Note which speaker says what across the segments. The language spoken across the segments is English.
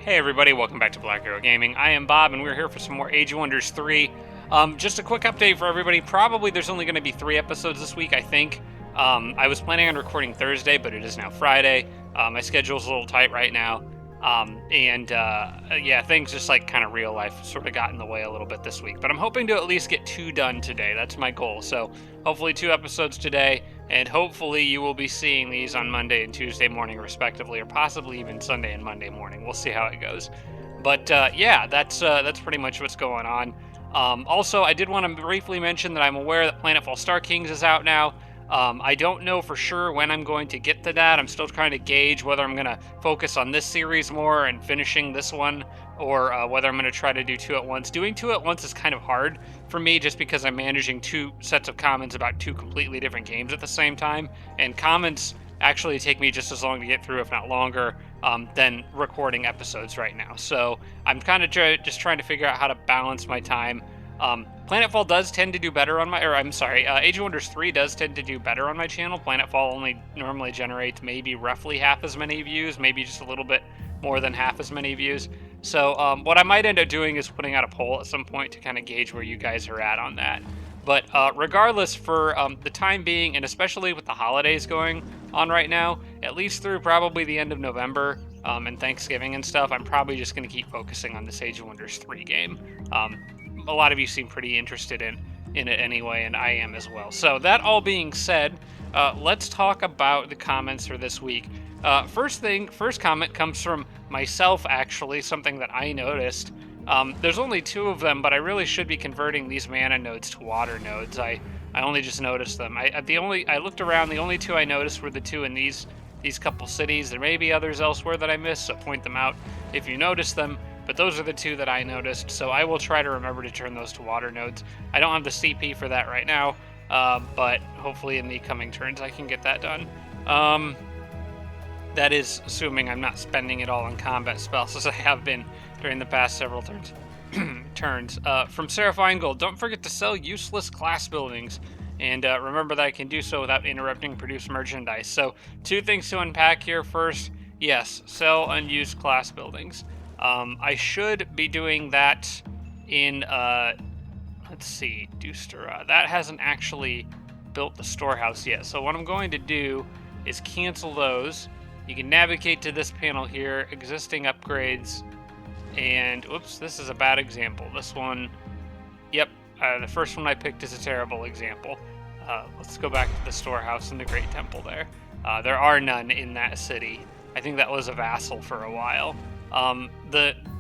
Speaker 1: Hey everybody, welcome back to Black Arrow Gaming. I am Bob, and we're here for some more Age of Wonders 3. Just a quick update for everybody. Probably there's only going to be 3 episodes this week, I think. I was planning on recording Thursday, but it is now Friday. My schedule's a little tight right now. Yeah, things just like kind of real life sort of got in the way a little bit this week. But I'm hoping to at least get 2 done today. That's my goal. So hopefully 2 episodes today, and hopefully you will be seeing these on Monday and Tuesday morning respectively, or possibly even Sunday and Monday morning. We'll see how it goes. But yeah, that's pretty much what's going on. Also, I did want to briefly mention that I'm aware that Planetfall Star Kings is out now. I don't know for sure when I'm going to get to that. I'm still trying to gauge whether I'm going to focus on this series more and finishing this one, or whether I'm going to try to do 2 at once. Doing 2 at once is kind of hard for me just because I'm managing 2 sets of comments about 2 completely different games at the same time, and comments actually take me just as long to get through, if not longer, than recording episodes right now. So I'm kind of just trying to figure out how to balance my time. Planetfall does tend to do better on my, Age of Wonders 3 does tend to do better on my channel. Planetfall only normally generates maybe roughly half as many views, maybe just a little bit more than half as many views. So what I might end up doing is putting out a poll at some point to kind of gauge where you guys are at on that. But regardless, for the time being, and especially with the holidays going on right now, at least through probably the end of November and Thanksgiving and stuff, I'm probably just going to keep focusing on this Age of Wonders 3 game. A lot of you seem pretty interested in it anyway, and I am as well. So that all being said, let's talk about the comments for this week. First comment comes from myself, actually, something that I noticed. There's only 2 of them, but I really should be converting these mana nodes to water nodes. I only just noticed them. I looked around. The only 2 I noticed were the 2 in these couple cities. There may be others elsewhere that I missed, so point them out if you notice them. But those are the 2 that I noticed, so I will try to remember to turn those to water nodes. I don't have the CP for that right now, but hopefully in the coming turns I can get that done. That is assuming I'm not spending it all on combat spells, as I have been during the past several turns. From Sarah Feingold, don't forget to sell useless class buildings, and remember that I can do so without interrupting produced merchandise. So 2 things to unpack here. First, yes, sell unused class buildings. I should be doing that in, let's see, Dustera. That hasn't actually built the storehouse yet. So what I'm going to do is cancel those. You can navigate to this panel here, existing upgrades, and, oops, this is a bad example. This one, yep, the first one I picked is a terrible example. Let's go back to the storehouse and the Great Temple there. There are none in that city. I think that was a vassal for a while.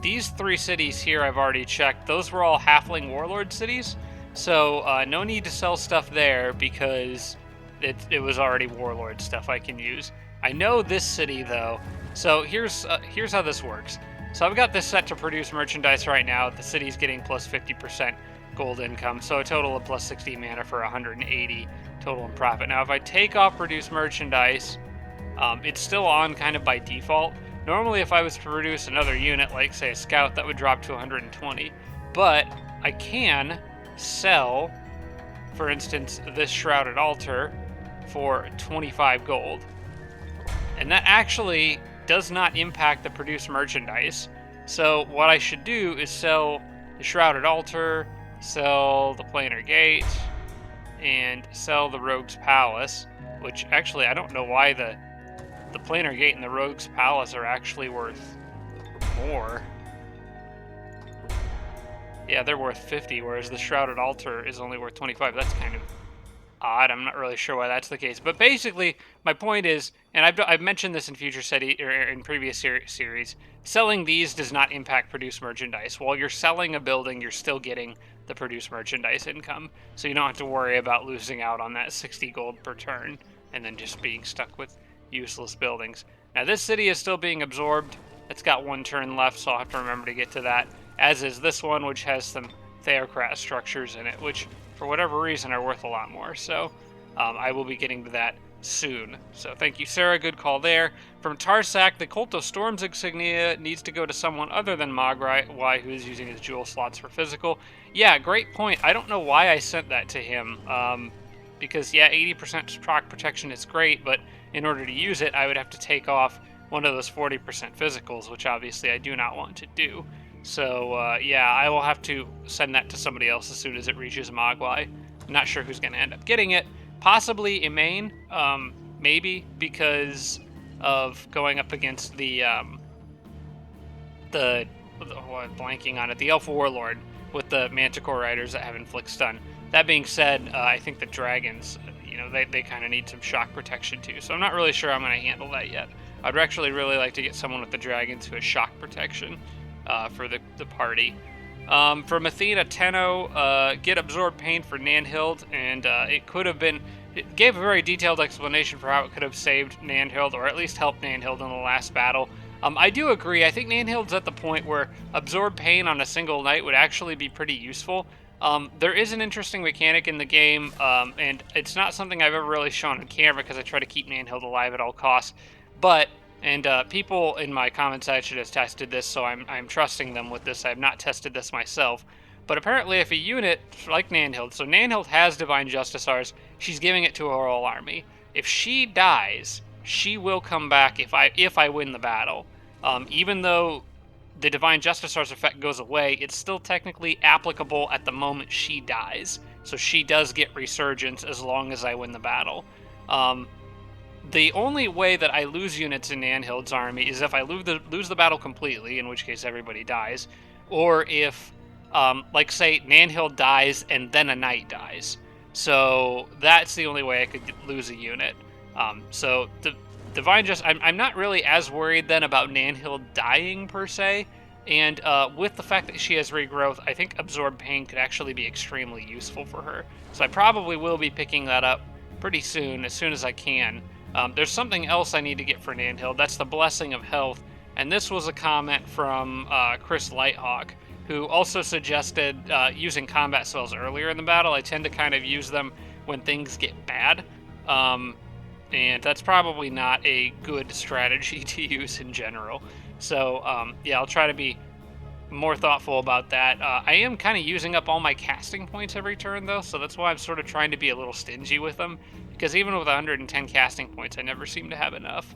Speaker 1: These 3 cities here I've already checked. Those were all halfling warlord cities, so no need to sell stuff there because it was already warlord stuff I can use. I know this city though, so here's how this works. So I've got this set to produce merchandise right now. The city's getting plus 50% gold income, so a total of plus 60 mana for 180 total in profit. Now if I take off produce merchandise, it's still on kind of by default. Normally, if I was to produce another unit, like say a scout, that would drop to 120. But I can sell, for instance, this shrouded altar for 25 gold. And that actually does not impact the produced merchandise. So what I should do is sell the shrouded altar, sell the planar gate, and sell the rogue's palace, which actually I don't know why the planar gate and the rogue's palace are actually worth more. Yeah, they're worth 50, whereas the shrouded altar is only worth 25. That's kind of odd. I'm not really sure why that's the case. But basically, my point is, and I've mentioned this in in previous series, selling these does not impact produced merchandise. While you're selling a building, you're still getting the produced merchandise income, so you don't have to worry about losing out on that 60 gold per turn and then just being stuck with useless buildings. Now this city is still being absorbed. It's got 1 turn left, so I'll have to remember to get to that, as is this one, which has some theocrat structures in it, which for whatever reason are worth a lot more. So I will be getting to that soon. So thank you, Sarah. Good call there. From Tarsak, the Cult of Storms insignia needs to go to someone other than Mogwai, who is using his jewel slots for physical. Yeah, great point. I don't know why I sent that to him. Because, yeah, 80% proc protection is great, but in order to use it, I would have to take off one of those 40% physicals, which obviously I do not want to do. So yeah, I will have to send that to somebody else as soon as it reaches Mogwai. Not sure who's going to end up getting it. Possibly Emain, maybe because of going up against I'm blanking on it, the Elf Warlord with the Manticore Riders that have Inflict Stun. That being said, I think the Dragons, they kind of need some shock protection too. So I'm not really sure I'm going to handle that yet. I'd actually really like to get someone with the Dragons who has shock protection for the party. From Athena Tenno, get Absorb Pain for Nanhild, and it gave a very detailed explanation for how it could have saved Nanhild, or at least helped Nanhild in the last battle. I do agree. I think Nanhild's at the point where Absorb Pain on a single night would actually be pretty useful. There is an interesting mechanic in the game, and it's not something I've ever really shown on camera because I try to keep Nanhild alive at all costs. But, people in my comment section have tested this, so I'm trusting them with this. I have not tested this myself. But apparently if a unit, like Nanhild, so Nanhild has Divine Justicars, she's giving it to her whole army. If she dies, she will come back if I win the battle. Even though the Divine Justicars effect goes away, it's still technically applicable at the moment she dies. So she does get Resurgence as long as I win the battle. The only way that I lose units in Nanhild's army is if I lose the battle completely, in which case everybody dies, or if, like say, Nanhild dies and then a knight dies. So that's the only way I could lose a unit. So the Divine I'm not really as worried then about Nanhild dying per se, and with the fact that she has regrowth, I think Absorb Pain could actually be extremely useful for her. So I probably will be picking that up pretty soon, as soon as I can. There's something else I need to get for Nanhild. That's the Blessing of Health, and this was a comment from Chris Lighthawk, who also suggested using combat spells earlier in the battle. I tend to kind of use them when things get bad. And that's probably not a good strategy to use in general. So, yeah, I'll try to be more thoughtful about that. I am kind of using up all my casting points every turn, though, so that's why I'm sort of trying to be a little stingy with them, because even with 110 casting points, I never seem to have enough.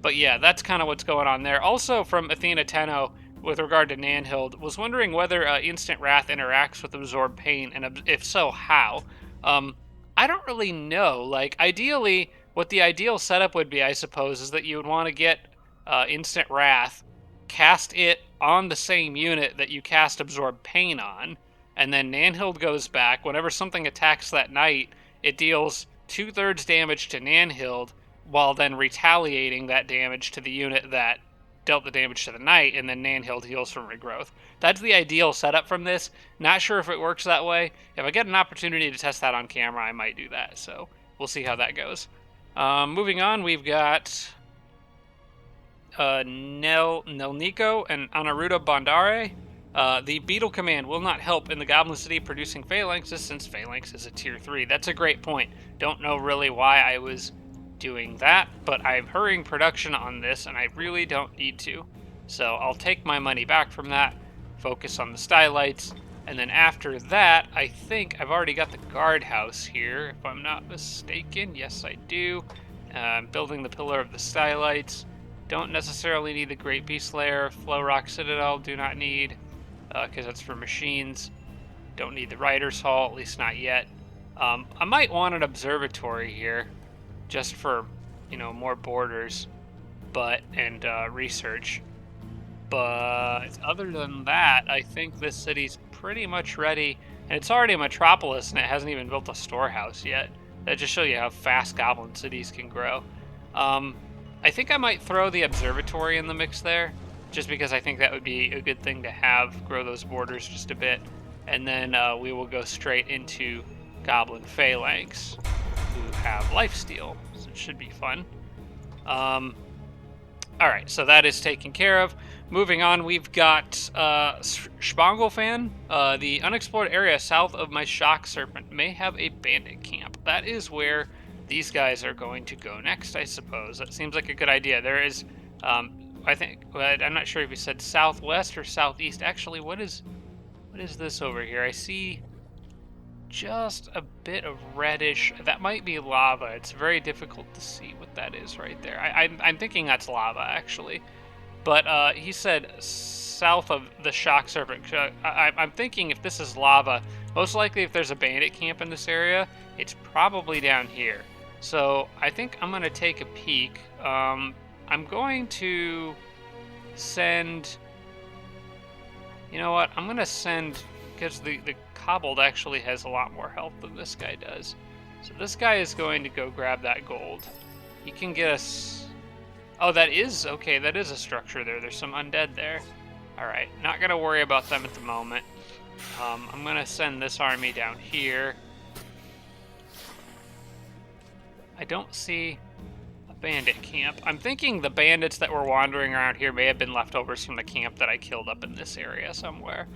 Speaker 1: But yeah, that's kind of what's going on there. Also, from Athena Tenno, with regard to Nanhild, was wondering whether Instant Wrath interacts with Absorb Pain, and if so, how? I don't really know. Like, ideally, what the ideal setup would be, I suppose, is that you would want to get Instant Wrath, cast it on the same unit that you cast Absorb Pain on, and then Nanhild goes back. Whenever something attacks that knight, it deals 2/3 damage to Nanhild, while then retaliating that damage to the unit that dealt the damage to the knight, and then Nanhild heals from regrowth. That's the ideal setup from this. Not sure if it works that way. If I get an opportunity to test that on camera, I might do that, so we'll see how that goes. Moving on, we've got Nelnico and Anaruta Bandare. The Beetle command will not help in the Goblin City producing Phalanxes since Phalanx is a tier 3. That's a great point. Don't know really why I was doing that, but I'm hurrying production on this and I really don't need to. So I'll take my money back from that, focus on the Stylites, and then after that, I think I've already got the guardhouse here, if I'm not mistaken. Yes, I do. Building the Pillar of the Stylites. Don't necessarily need the Great Beast Lair. Flow Rock Citadel, do not need, because that's for machines. Don't need the Rider's Hall, at least not yet. I might want an observatory here, just for, more borders, and research. But other than that, I think this city's pretty much ready, and it's already a metropolis, and it hasn't even built a storehouse yet. That just shows you how fast Goblin cities can grow. I think I might throw the observatory in the mix there, just because I think that would be a good thing to have, grow those borders just a bit, and then we will go straight into Goblin Phalanx, who have lifesteal, so it should be fun. Alright, so that is taken care of. Moving on, we've got Spangelfan. The unexplored area south of my Shock Serpent may have a bandit camp. That is where these guys are going to go next, I suppose. That seems like a good idea. There is, I think, I'm not sure if you said southwest or southeast. Actually, what is this over here? I see just a bit of reddish. That might be lava. It's very difficult to see what that is right there. I'm thinking that's lava, actually. But he said south of the shock serpent. I'm thinking if this is lava, most likely if there's a bandit camp in this area, it's probably down here. So I think I'm going to take a peek. I'm going to send... You know what? I'm going to send... Because the Cobbled actually has a lot more health than this guy does. So this guy is going to go grab that gold. He can get us... Oh, that is... Okay, that is a structure there. There's some undead there. Alright, not going to worry about them at the moment. I'm going to send this army down here. I don't see a bandit camp. I'm thinking the bandits that were wandering around here may have been leftovers from the camp that I killed up in this area somewhere.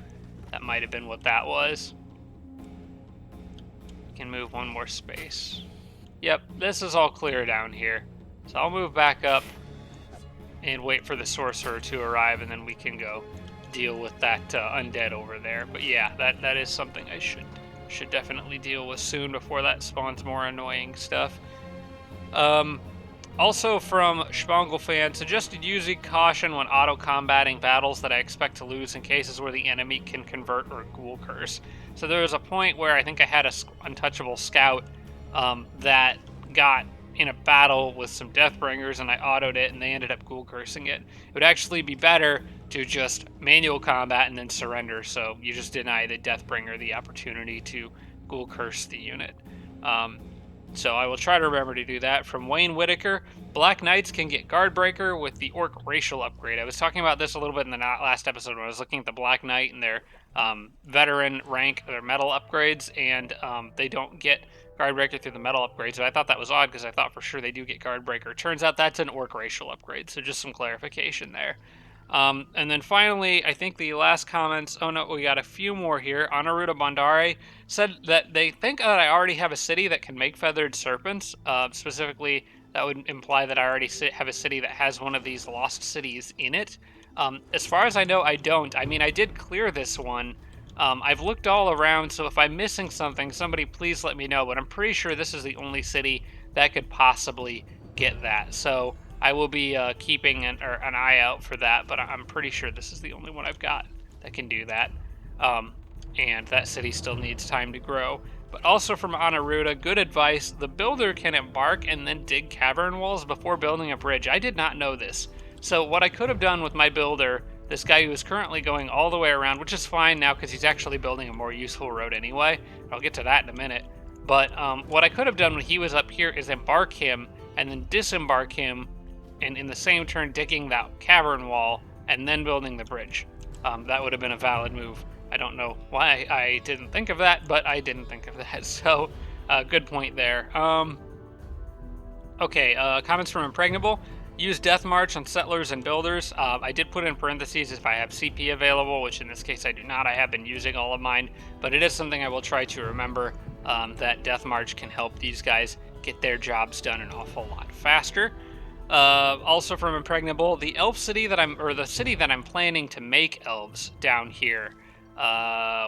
Speaker 1: That might have been what that was. Can move one more space. Yep, this is all clear down here. So I'll move back up and wait for the sorcerer to arrive, and then we can go deal with that undead over there. But yeah, that is something I should definitely deal with soon before that spawns more annoying stuff. Also from Schmongle fan, suggested using caution when auto-combating battles that I expect to lose in cases where the enemy can convert or ghoul curse. So there was a point where I think I had a untouchable scout that got in a battle with some Deathbringers, and I autoed it, and they ended up ghoul cursing it. It would actually be better to just manual combat and then surrender, so you just deny the Deathbringer the opportunity to ghoul curse the unit. So I will try to remember to do that. From Wayne Whitaker, Black Knights can get Guardbreaker with the Orc racial upgrade. I was talking about this a little bit in the last episode when I was looking at the Black Knight and their veteran rank, their metal upgrades, and they don't get Guardbreaker through the metal upgrades. So I thought that was odd because I thought for sure they do get Guardbreaker. Turns out that's an Orc racial upgrade, so just some clarification there. And then finally, I think the last comments, oh no, we got a few more here. Anaruda Bandare said that they think that I already have a city that can make feathered serpents. Specifically, that would imply that I already have a city that has one of these lost cities in it. As far as I know, I don't. I mean, I did clear this one. I've looked all around, so if I'm missing something, somebody please let me know. But I'm pretty sure this is the only city that could possibly get that. So I will be keeping an eye out for that, but I'm pretty sure this is the only one I've got that can do that. And that city still needs time to grow. But also from Anaruda, good advice. The builder can embark and then dig cavern walls before building a bridge. I did not know this. So what I could have done with my builder, this guy who is currently going all the way around, which is fine now because he's actually building a more useful road anyway. I'll get to that in a minute. But what I could have done when he was up here is embark him and then disembark him, and in the same turn digging that cavern wall and then building the bridge. That would have been a valid move. I don't know why I didn't think of that, but I didn't think of that. So, good point there. Okay, comments from Impregnable. Use Death March on settlers and builders. I did put in parentheses if I have CP available, which in this case I do not. I have been using all of mine, but it is something I will try to remember, that Death March can help these guys get their jobs done an awful lot faster. Also from Impregnable, the city that I'm planning to make elves down here,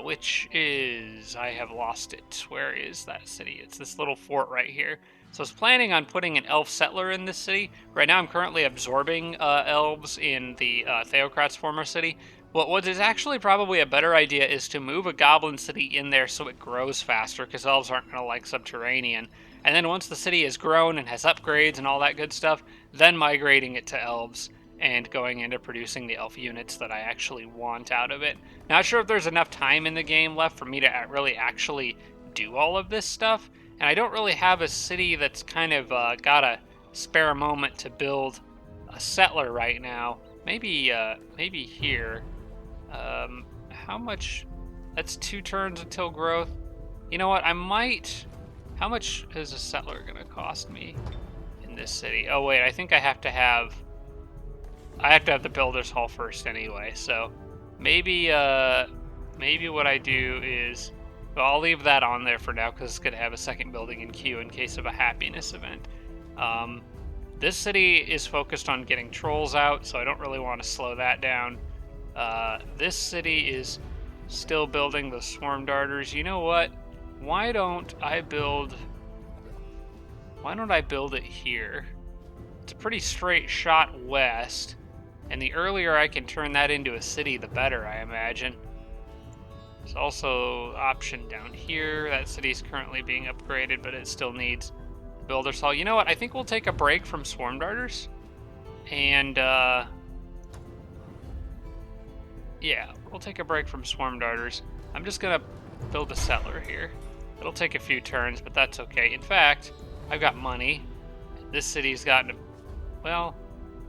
Speaker 1: which is, I have lost it. Where is that city? It's this little fort right here. So I was planning on putting an elf settler in this city. Right now I'm currently absorbing elves in the Theocrat's former city. What is actually probably a better idea is to move a goblin city in there so it grows faster, because elves aren't going to like subterranean. And then once the city is grown and has upgrades and all that good stuff, then migrating it to elves and going into producing the elf units that I actually want out of it. Not sure if there's enough time in the game left for me to really actually do all of this stuff. And I don't really have a city that's kind of got a spare moment to build a settler right now. Maybe here. How much? That's 2 turns until growth. You know what? I might... How much is a settler going to cost me in this city? Oh wait, I think I have to have the builder's hall first anyway. So maybe what I do is, well, I'll leave that on there for now because it's going to have a second building in queue in case of a happiness event. This city is focused on getting trolls out, so I don't really want to slow that down. This city is still building the swarm darters. You know what? why don't I build it here? It's a pretty straight shot west, and the earlier I can turn that into a city, the better, I imagine. There's also option down here. That city's currently being upgraded, but it still needs builder's hall. You know what? I think we'll take a break from swarm darters, and yeah, we'll take a break from swarm darters. I'm just gonna build a settler here. It'll take a few turns, but that's okay. In fact, I've got money. This city's gotten, well,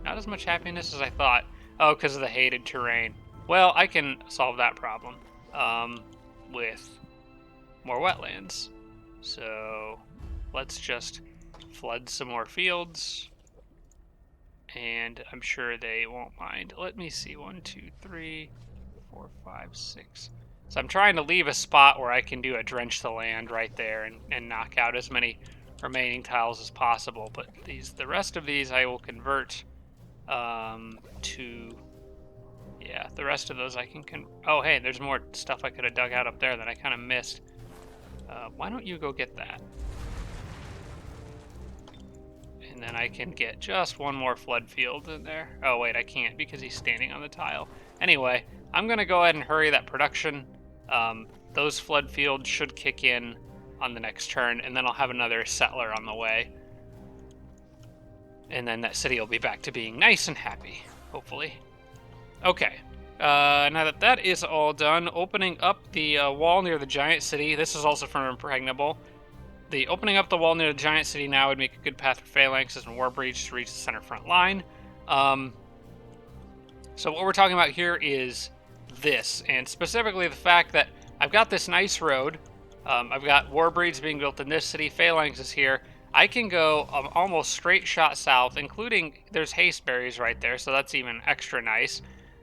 Speaker 1: not as much happiness as I thought. Oh, because of the hated terrain. Well, I can solve that problem with more wetlands. So let's just flood some more fields, and I'm sure they won't mind. Let me see, 1, 2, 3, 4, 5, 6. So I'm trying to leave a spot where I can do a drench the land right there and knock out as many remaining tiles as possible. But the rest of these I will convert to, yeah, the rest of those I can oh, hey, there's more stuff I could have dug out up there that I kind of missed. Why don't you go get that? And then I can get just one more flood field in there. Oh, wait, I can't because he's standing on the tile. Anyway, I'm going to go ahead and hurry that production. Those flood fields should kick in on the next turn, and then I'll have another settler on the way. And then that city will be back to being nice and happy, hopefully. Okay, now that that is all done, opening up the wall near the giant city. This is also from Impregnable. The opening up the wall near the giant city now would make a good path for phalanxes and war breach to reach the center front line. So what we're talking about here is this, and specifically the fact that I've got this nice road. I've got war breeds being built in this city, phalanxes here. I can go almost straight shot south, including there's hasteberries right there, so that's even extra nice.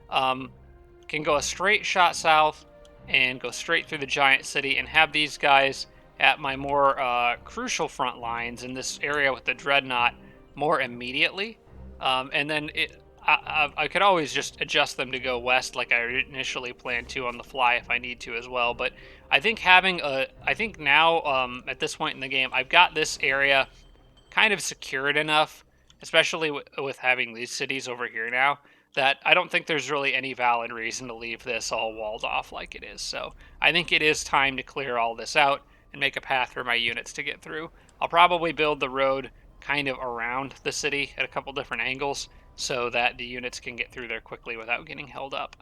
Speaker 1: Can go a straight shot south and go straight through the giant city and have these guys at my more crucial front lines in this area with the Dreadnought more immediately. And then I could always just adjust them to go west like I initially planned to on the fly if I need to as well. But I think I think now at this point in the game, I've got this area kind of secured enough, especially with having these cities over here now, that I don't think there's really any valid reason to leave this all walled off like it is. So I think it is time to clear all this out and make a path for my units to get through. I'll probably build the road kind of around the city at a couple different angles so that the units can get through there quickly without getting held up.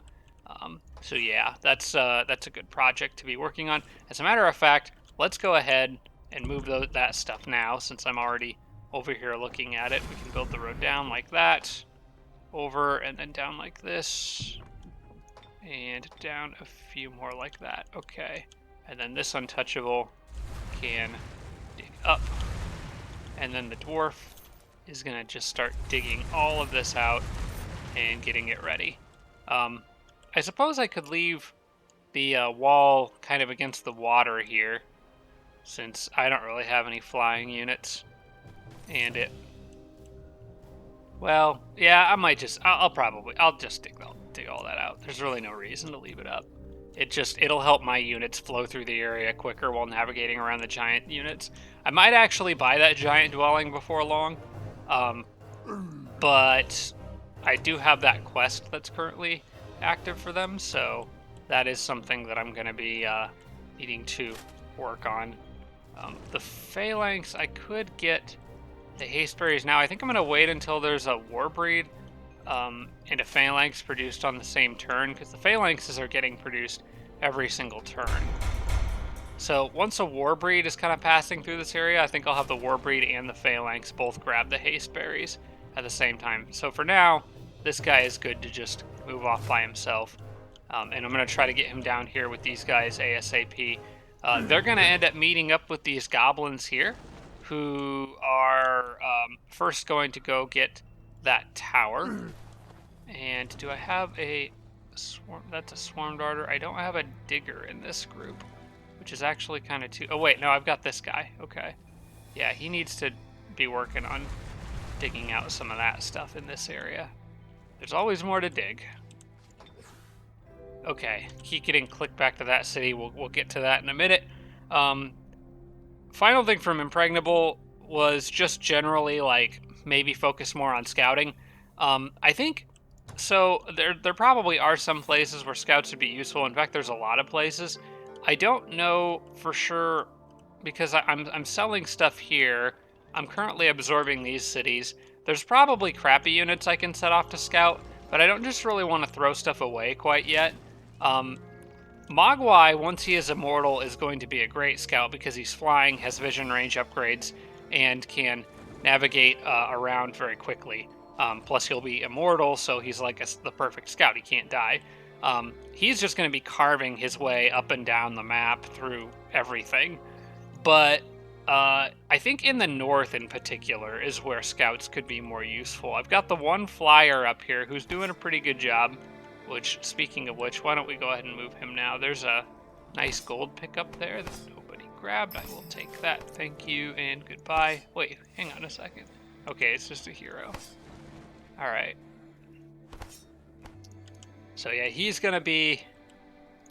Speaker 1: So yeah, that's a good project to be working on. As a matter of fact, let's go ahead and move that stuff now, since I'm already over here looking at it. We can build the road down like that, over and then down like this, and down a few more like that. Okay, and then this untouchable can dig up, and then the dwarf is gonna just start digging all of this out and getting it ready. I suppose I could leave the wall kind of against the water here, since I don't really have any flying units, and well, yeah, I might just, I'll just dig all that out. There's really no reason to leave it up. It'll help my units flow through the area quicker while navigating around the giant units. I might actually buy that giant dwelling before long, but I do have that quest that's currently active for them, so that is something that I'm going to be needing to work on. The phalanx, I could get the hasteberries now. I think I'm going to wait until there's a war breed and a phalanx produced on the same turn, because the phalanxes are getting produced every single turn. So once a war breed is kind of passing through this area, I think I'll have the war breed and the phalanx both grab the hasteberries at the same time. So for now, this guy is good to just move off by himself. And I'm going to try to get him down here with these guys ASAP. They're going to end up meeting up with these goblins here, who are first going to go get that tower. And do I have a swarm? That's a swarm darter. I don't have a digger in this group, which is actually kind of too... Oh, wait, no, I've got this guy. Okay. Yeah, he needs to be working on digging out some of that stuff in this area. There's always more to dig. Okay, keep getting clicked back to that city. We'll get to that in a minute. Final thing from Impregnable was just generally, like, maybe focus more on scouting. I think, so there probably are some places where scouts would be useful. In fact, there's a lot of places. I don't know for sure because I'm selling stuff here. I'm currently absorbing these cities. There's probably crappy units I can set off to scout, but I don't just really want to throw stuff away quite yet. Mogwai, once he is immortal, is going to be a great scout because he's flying, has vision range upgrades, and can navigate around very quickly. Plus, he'll be immortal, so he's like the perfect scout. He can't die. He's just going to be carving his way up and down the map through everything. But I think in the north in particular is where scouts could be more useful. I've got the one flyer up here who's doing a pretty good job. Which, speaking of which, why don't we go ahead and move him now? There's a nice gold pickup there that nobody grabbed. I will take that. Thank you and goodbye. Wait, hang on a second. Okay, it's just a hero. All right. So yeah, he's gonna be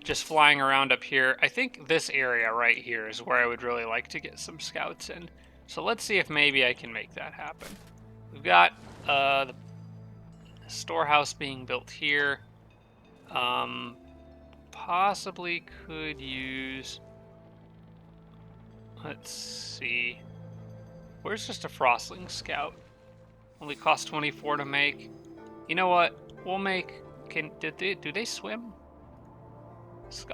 Speaker 1: just flying around up here. I think this area right here is where I would really like to get some scouts in. So let's see if maybe I can make that happen. We've got the storehouse being built here. Possibly could use, let's see, where's just a Frostling Scout? Only cost 24 to make. You know what, we'll make, do they swim?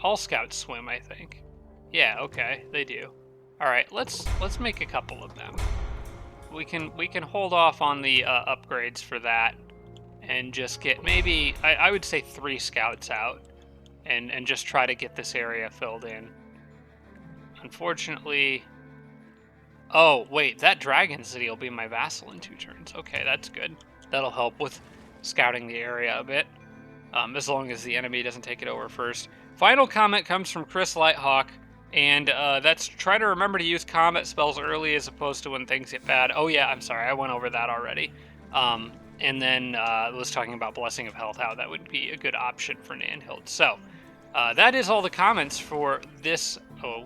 Speaker 1: All scouts swim, I think. Yeah, okay, they do. Alright, let's make a couple of them. We can hold off on the upgrades for that. And just get maybe, I would say 3 scouts out and just try to get this area filled in. Unfortunately, oh wait, that dragon city will be my vassal in 2 turns. Okay, that's good. That'll help with scouting the area a bit, as long as the enemy doesn't take it over first. Final comment comes from Chris Lighthawk, and that's try to remember to use combat spells early as opposed to when things get bad. Oh yeah, I'm sorry, I went over that already. And then was talking about Blessing of Health, how that would be a good option for Nanhild. So that is all the comments for this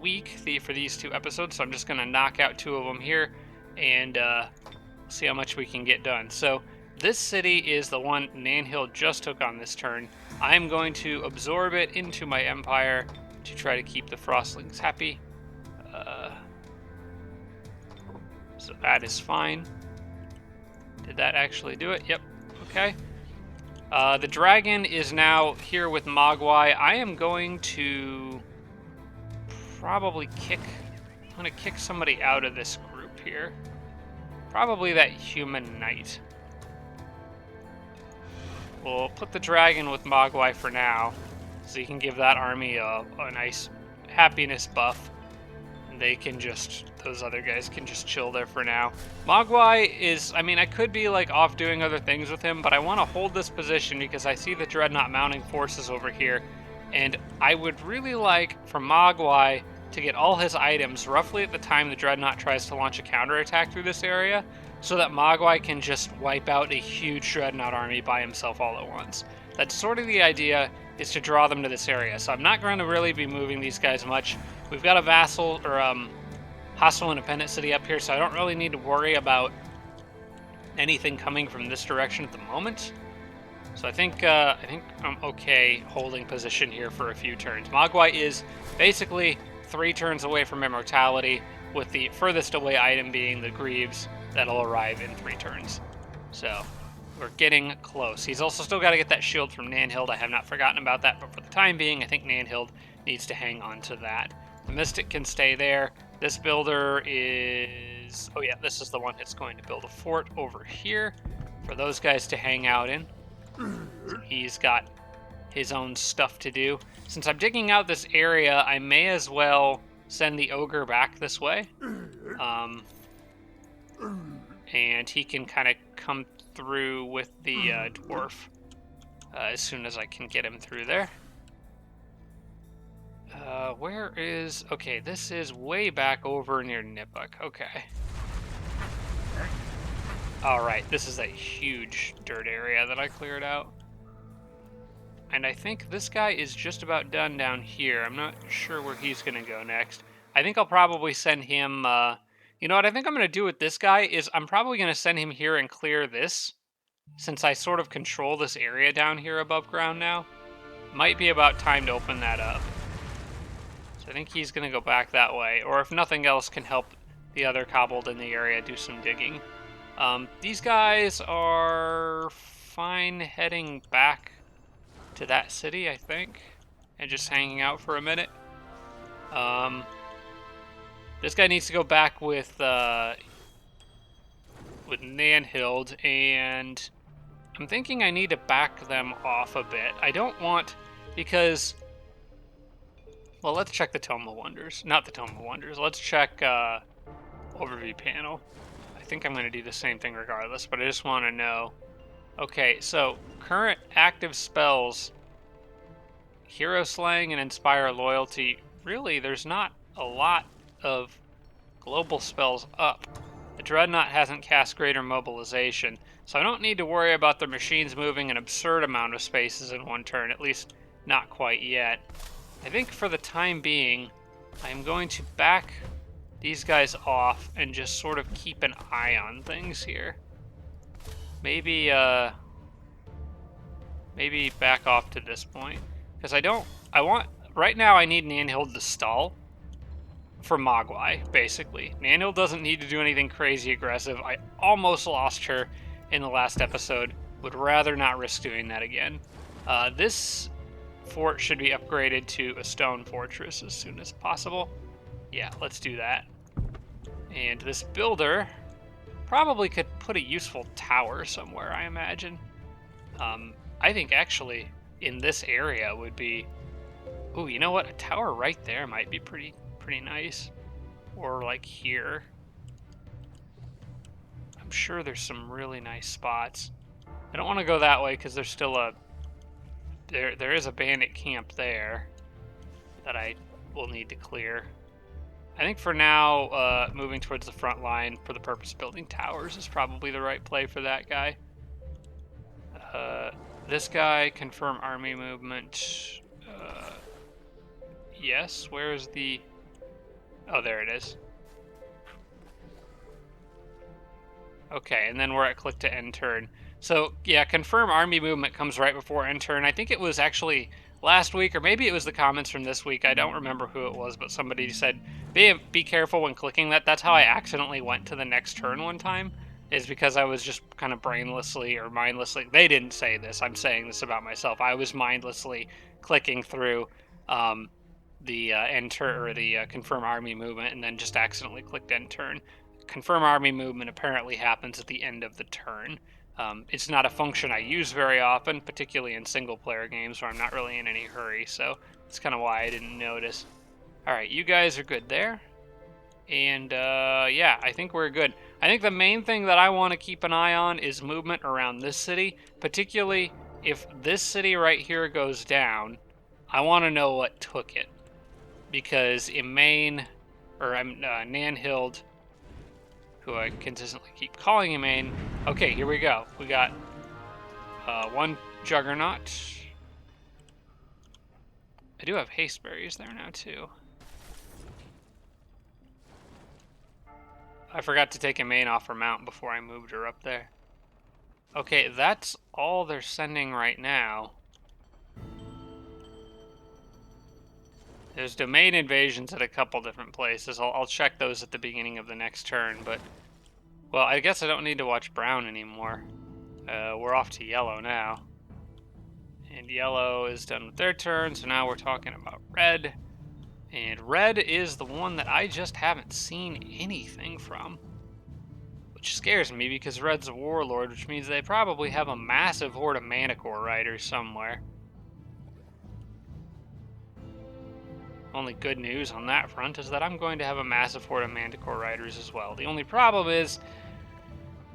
Speaker 1: week for these 2 episodes. So I'm just going to knock out 2 of them here and see how much we can get done. So this city is the one Nanhild just took on this turn. I'm going to absorb it into my empire to try to keep the Frostlings happy. So that is fine. Did that actually do it? Yep. Okay. The dragon is now here with Mogwai. I am going to probably I'm going to kick somebody out of this group here. Probably that human knight. We'll put the dragon with Mogwai for now, so you can give that army a nice happiness buff. They can just, those other guys can just chill there for now. Mogwai is, I mean, I could be like off doing other things with him, but I want to hold this position because I see the Dreadnought mounting forces over here, and I would really like for Mogwai to get all his items roughly at the time the Dreadnought tries to launch a counterattack through this area, so that Mogwai can just wipe out a huge Dreadnought army by himself all at once. That's sort of the idea, is to draw them to this area. So I'm not going to really be moving these guys much. We've got a vassal or hostile independent city up here, so I don't really need to worry about anything coming from this direction at the moment. So I think I'm okay holding position here for a few turns. Mogwai is basically 3 turns away from immortality, with the furthest away item being the Greaves that'll arrive in 3 turns. So we're getting close. He's also still got to get that shield from Nanhild. I have not forgotten about that, but for the time being, I think Nanhild needs to hang on to that. The Mystic can stay there. This builder is... oh yeah, this is the one that's going to build a fort over here for those guys to hang out in. So he's got his own stuff to do. Since I'm digging out this area, I may as well send the ogre back this way. And he can kind of come through with the dwarf as soon as I can get him through there. Where is... okay, this is way back over near Nipuk. Okay. Alright, this is a huge dirt area that I cleared out. And I think this guy is just about done down here. I'm not sure where he's going to go next. I think I'll probably send him, you know what I think I'm going to do with this guy is I'm probably going to send him here and clear this, since I sort of control this area down here above ground now. Might be about time to open that up. So I think he's going to go back that way, or if nothing else can help the other kobold in the area do some digging. These guys are fine heading back to that city, I think, and just hanging out for a minute. This guy needs to go back with Nanhild, and I'm thinking I need to back them off a bit. I don't want, because, well, let's check the Tome of Wonders. Not the Tome of Wonders. Let's check overview panel. I think I'm going to do the same thing regardless, but I just want to know. Okay, so current active spells, Hero Slaying and Inspire Loyalty. Really, there's not a lot of global spells up. The Dreadnought hasn't cast Greater Mobilization, so I don't need to worry about the machines moving an absurd amount of spaces in one turn, at least not quite yet. I think for the time being, I'm going to back these guys off and just sort of keep an eye on things here. Maybe back off to this point, because right now I need Nanhild to stall for Mogwai, basically. Nanhild doesn't need to do anything crazy aggressive. I almost lost her in the last episode. Would rather not risk doing that again. This fort should be upgraded to a stone fortress as soon as possible. Yeah, let's do that. And this builder probably could put a useful tower somewhere, I imagine. I think actually in this area would be... Ooh, you know what? A tower right there might be pretty nice. Or like here. I'm sure there's some really nice spots. I don't want to go that way because there's still a... There is a bandit camp there that I will need to clear. I think for now, moving towards the front line for the purpose of building towers is probably the right play for that guy. This guy, confirm army movement. Yes, where is the... Oh, there it is. Okay, and then we're at click to end turn. So, yeah, confirm army movement comes right before end turn. I think it was actually last week, or maybe it was the comments from this week. I don't remember who it was, but somebody said, be careful when clicking that. That's how I accidentally went to the next turn one time, is because I was just kind of brainlessly or mindlessly... They didn't say this. I'm saying this about myself. I was mindlessly clicking through the end turn, or the confirm army movement, and then just accidentally clicked end turn. Confirm army movement apparently happens at the end of the turn. It's not a function I use very often, particularly in single-player games where I'm not really in any hurry, so that's kind of why I didn't notice. Alright, you guys are good there. And, yeah, I think we're good. I think the main thing that I want to keep an eye on is movement around this city, particularly if this city right here goes down, I want to know what took it. Because Nanhild, who I consistently keep calling Imain. Okay, here we go. We got one Juggernaut. I do have haste berries there now too. I forgot to take Imain off her mount before I moved her up there. Okay, that's all they're sending right now. There's domain invasions at a couple different places. I'll check those at the beginning of the next turn, but... Well, I guess I don't need to watch brown anymore. We're off to yellow now. And yellow is done with their turn, so now we're talking about red. And red is the one that I just haven't seen anything from. Which scares me, because red's a warlord, which means they probably have a massive horde of Manticore riders somewhere. Only good news on that front is that I'm going to have a massive horde of Manticore riders as well. The only problem is,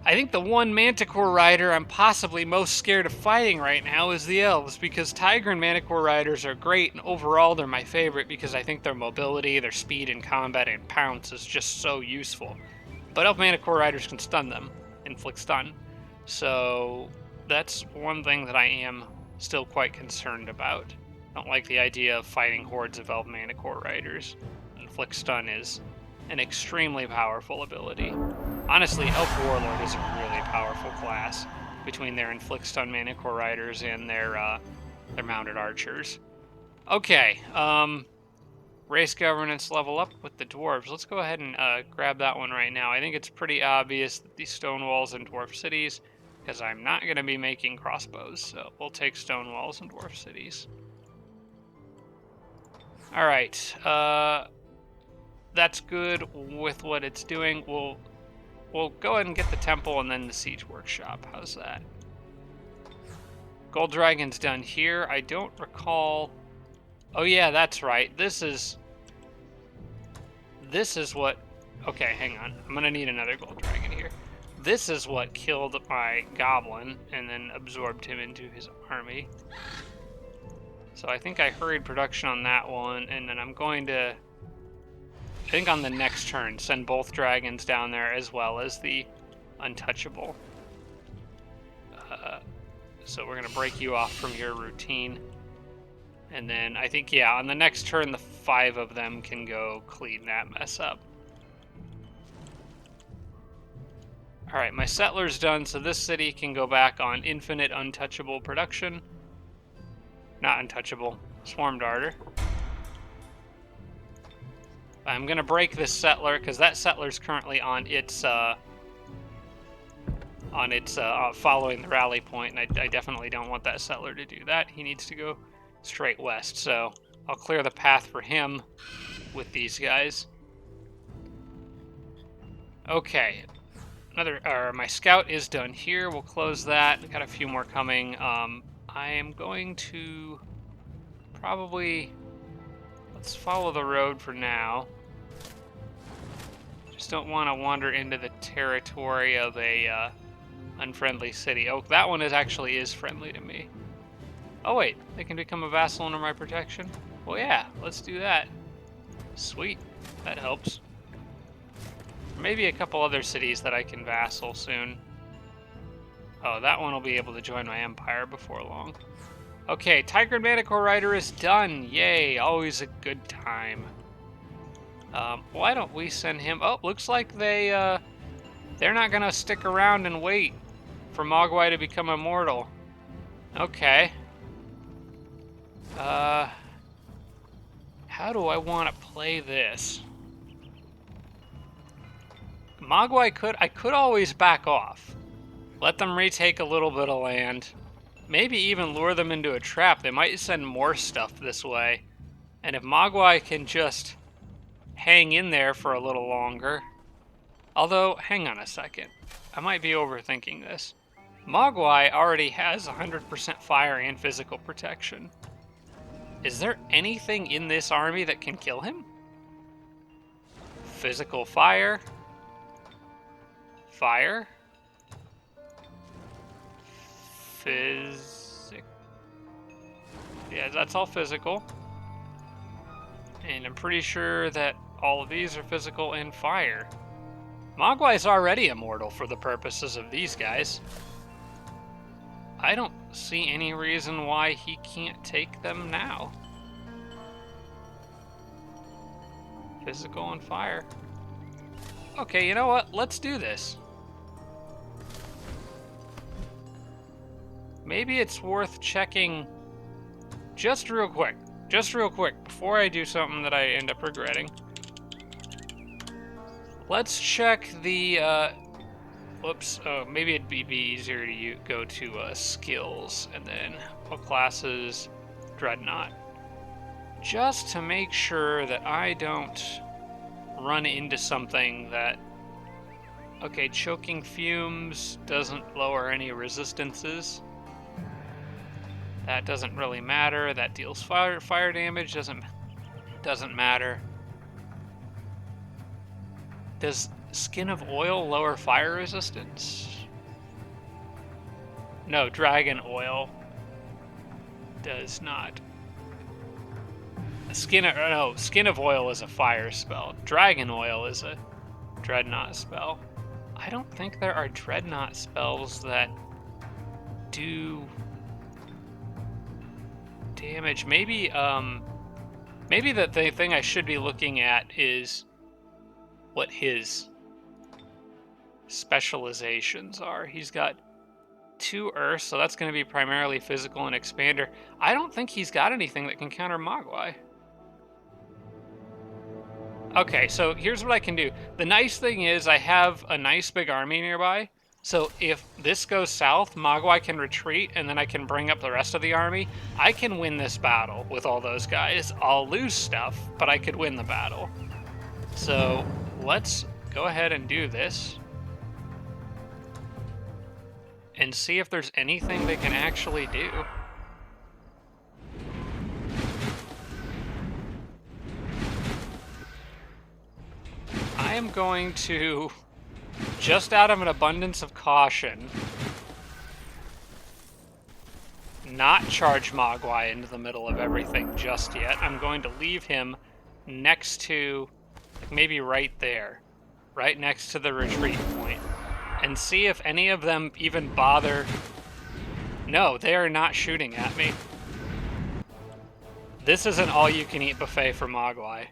Speaker 1: I think the one Manticore rider I'm possibly most scared of fighting right now is the elves, because Tiger and Manticore riders are great, and overall they're my favorite because I think their mobility, their speed in combat, and pounce is just so useful. But elf Manticore riders can stun them, inflict stun. So that's one thing that I am still quite concerned about. I don't like the idea of fighting hordes of elf Manticore riders. Inflict Stun is an extremely powerful ability. Honestly, Elf Warlord is a really powerful class between their Inflict Stun Manicore Riders and their Mounted Archers. Okay, race governance level up with the dwarves. Let's go ahead and grab that one right now. I think it's pretty obvious that these stone walls in dwarf cities, because I'm not going to be making crossbows, so we'll take stone walls in dwarf cities. All right, that's good with what it's doing. We'll go ahead and get the temple and then the siege workshop. How's that? Gold Dragon's done here. I don't recall. Oh yeah, that's right. This is what. Okay, hang on. I'm gonna need another Gold Dragon here. This is what killed my goblin and then absorbed him into his army. So I think I hurried production on that one, and then I'm going to, I think on the next turn, send both dragons down there as well as the untouchable. So we're going to break you off from your routine. And then I think, yeah, on the next turn, the 5 of them can go clean that mess up. All right, my settler's done, so this city can go back on infinite untouchable production. Not untouchable, swarm darter. I'm going to break this settler, because that settler's currently on its following the rally point, and I definitely don't want that settler to do that. He needs to go straight west, so I'll clear the path for him with these guys. Okay, my scout is done here. We'll close that. Got a few more coming. I am going to probably, let's follow the road for now. Just don't want to wander into the territory of a unfriendly city. Oh, that one actually is friendly to me. Oh wait, they can become a vassal under my protection? Well yeah, let's do that. Sweet, that helps. Maybe a couple other cities that I can vassal soon. Oh, that one will be able to join my empire before long. Okay, Tiger Manicore Rider is done. Yay, always a good time. Why don't we send him? Oh, looks like they're not gonna stick around and wait for Mogwai to become immortal. Okay. How do I want to play this? Mogwai I could always back off. Let them retake a little bit of land. Maybe even lure them into a trap. They might send more stuff this way. And if Mogwai can just hang in there for a little longer. Although, hang on a second. I might be overthinking this. Mogwai already has 100% fire and physical protection. Is there anything in this army that can kill him? Physical fire. Fire. Yeah, that's all physical. And I'm pretty sure that all of these are physical and fire. Mogwai's already immortal for the purposes of these guys. I don't see any reason why he can't take them now. Physical and fire. Okay, you know what? Let's do this. Maybe it's worth checking just real quick, before I do something that I end up regretting. Let's check the, whoops, oh, maybe it'd be easier to go to skills, and then what classes, Dreadnought. Just to make sure that I don't run into something that, okay, choking fumes doesn't lower any resistances. That doesn't really matter. That deals fire damage, doesn't matter. Does Skin of Oil lower fire resistance? No, Dragon Oil does not. Skin of Oil is a fire spell. Dragon Oil is a Dreadnought spell. I don't think there are Dreadnought spells that do damage. Maybe Maybe the thing I should be looking at is what his specializations are. He's got 2 Earth, so that's going to be primarily physical and expander. I don't think he's got anything that can counter Mogwai. Okay, so here's what I can do. The nice thing is I have a nice big army nearby. So if this goes south, Mogwai can retreat, and then I can bring up the rest of the army. I can win this battle with all those guys. I'll lose stuff, but I could win the battle. So let's go ahead and do this. And see if there's anything they can actually do. I am going to, just out of an abundance of caution, not charge Mogwai into the middle of everything just yet. I'm going to leave him next to, like maybe right there, right next to the retreat point, and see if any of them even bother. No, they are not shooting at me. This is an all-you-can-eat buffet for Mogwai.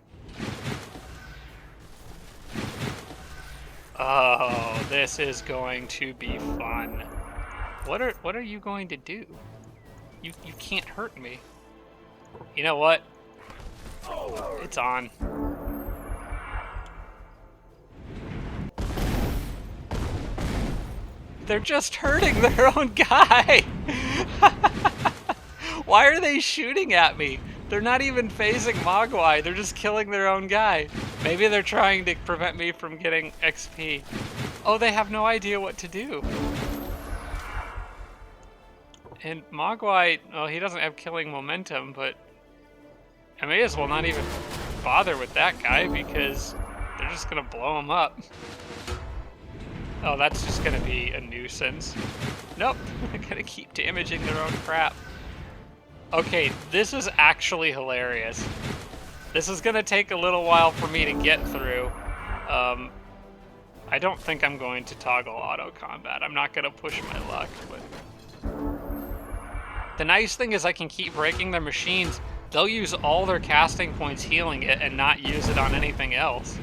Speaker 1: Oh, this is going to be fun. What are you going to do? You can't hurt me. You know what? It's on. They're just hurting their own guy. Why are they shooting at me? They're not even phasing Mogwai. They're just killing their own guy. Maybe they're trying to prevent me from getting XP. Oh, they have no idea what to do. And Mogwai, well, he doesn't have killing momentum, but I may as well not even bother with that guy because they're just gonna blow him up. Oh, that's just gonna be a nuisance. Nope, they're gonna keep damaging their own crap. Okay, this is actually hilarious. This is gonna take a little while for me to get through. I don't think I'm going to toggle auto combat. I'm not gonna push my luck, but the nice thing is I can keep breaking their machines. They'll use all their casting points healing it and not use it on anything else.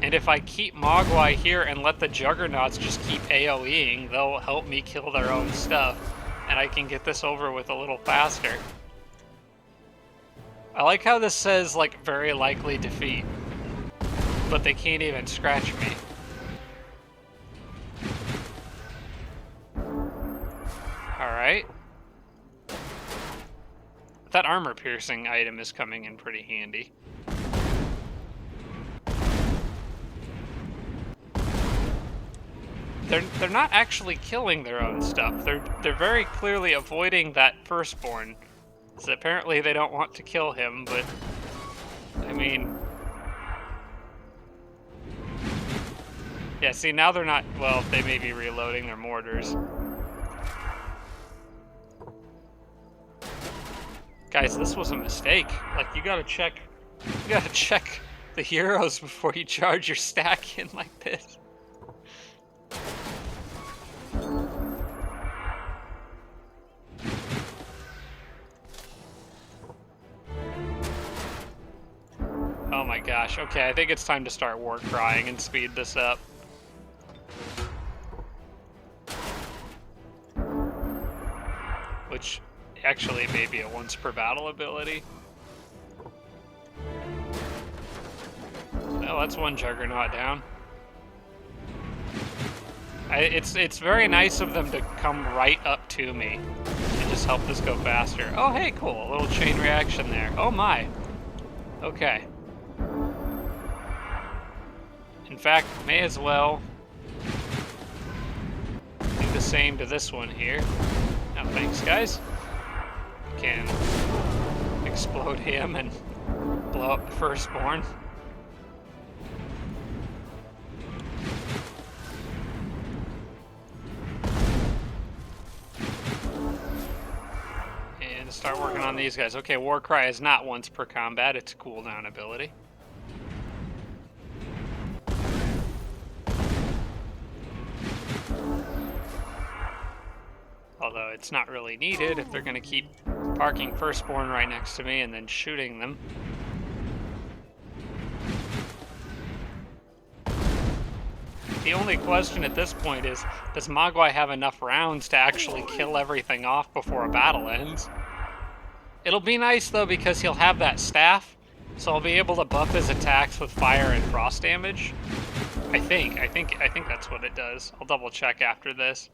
Speaker 1: And if I keep Mogwai here and let the Juggernauts just keep AoEing, they'll help me kill their own stuff. And I can get this over with a little faster. I like how this says, like, very likely defeat. But they can't even scratch me. Alright. That armor-piercing item is coming in pretty handy. They're not actually killing their own stuff. They're very clearly avoiding that firstborn. So apparently they don't want to kill him, but I mean, yeah, see, now they're not, well, they may be reloading their mortars. Guys, this was a mistake. Like, you gotta check the heroes before you charge your stack in like this. Oh my gosh, okay, I think it's time to start war crying and speed this up. Which actually may be a once per battle ability. Well, that's one Juggernaut down. It's very nice of them to come right up to me and just help this go faster. Oh, hey, cool, a little chain reaction there. Oh my. Okay. In fact, may as well do the same to this one here. Oh, thanks, guys. Can explode him and blow up the firstborn. And start working on these guys. Okay, War Cry is not once per combat, it's a cooldown ability. Although it's not really needed if they're going to keep parking firstborn right next to me and then shooting them. The only question at this point is, does Mogwai have enough rounds to actually kill everything off before a battle ends? It'll be nice, though, because he'll have that staff, so I'll be able to buff his attacks with fire and frost damage. I think that's what it does. I'll double check after this.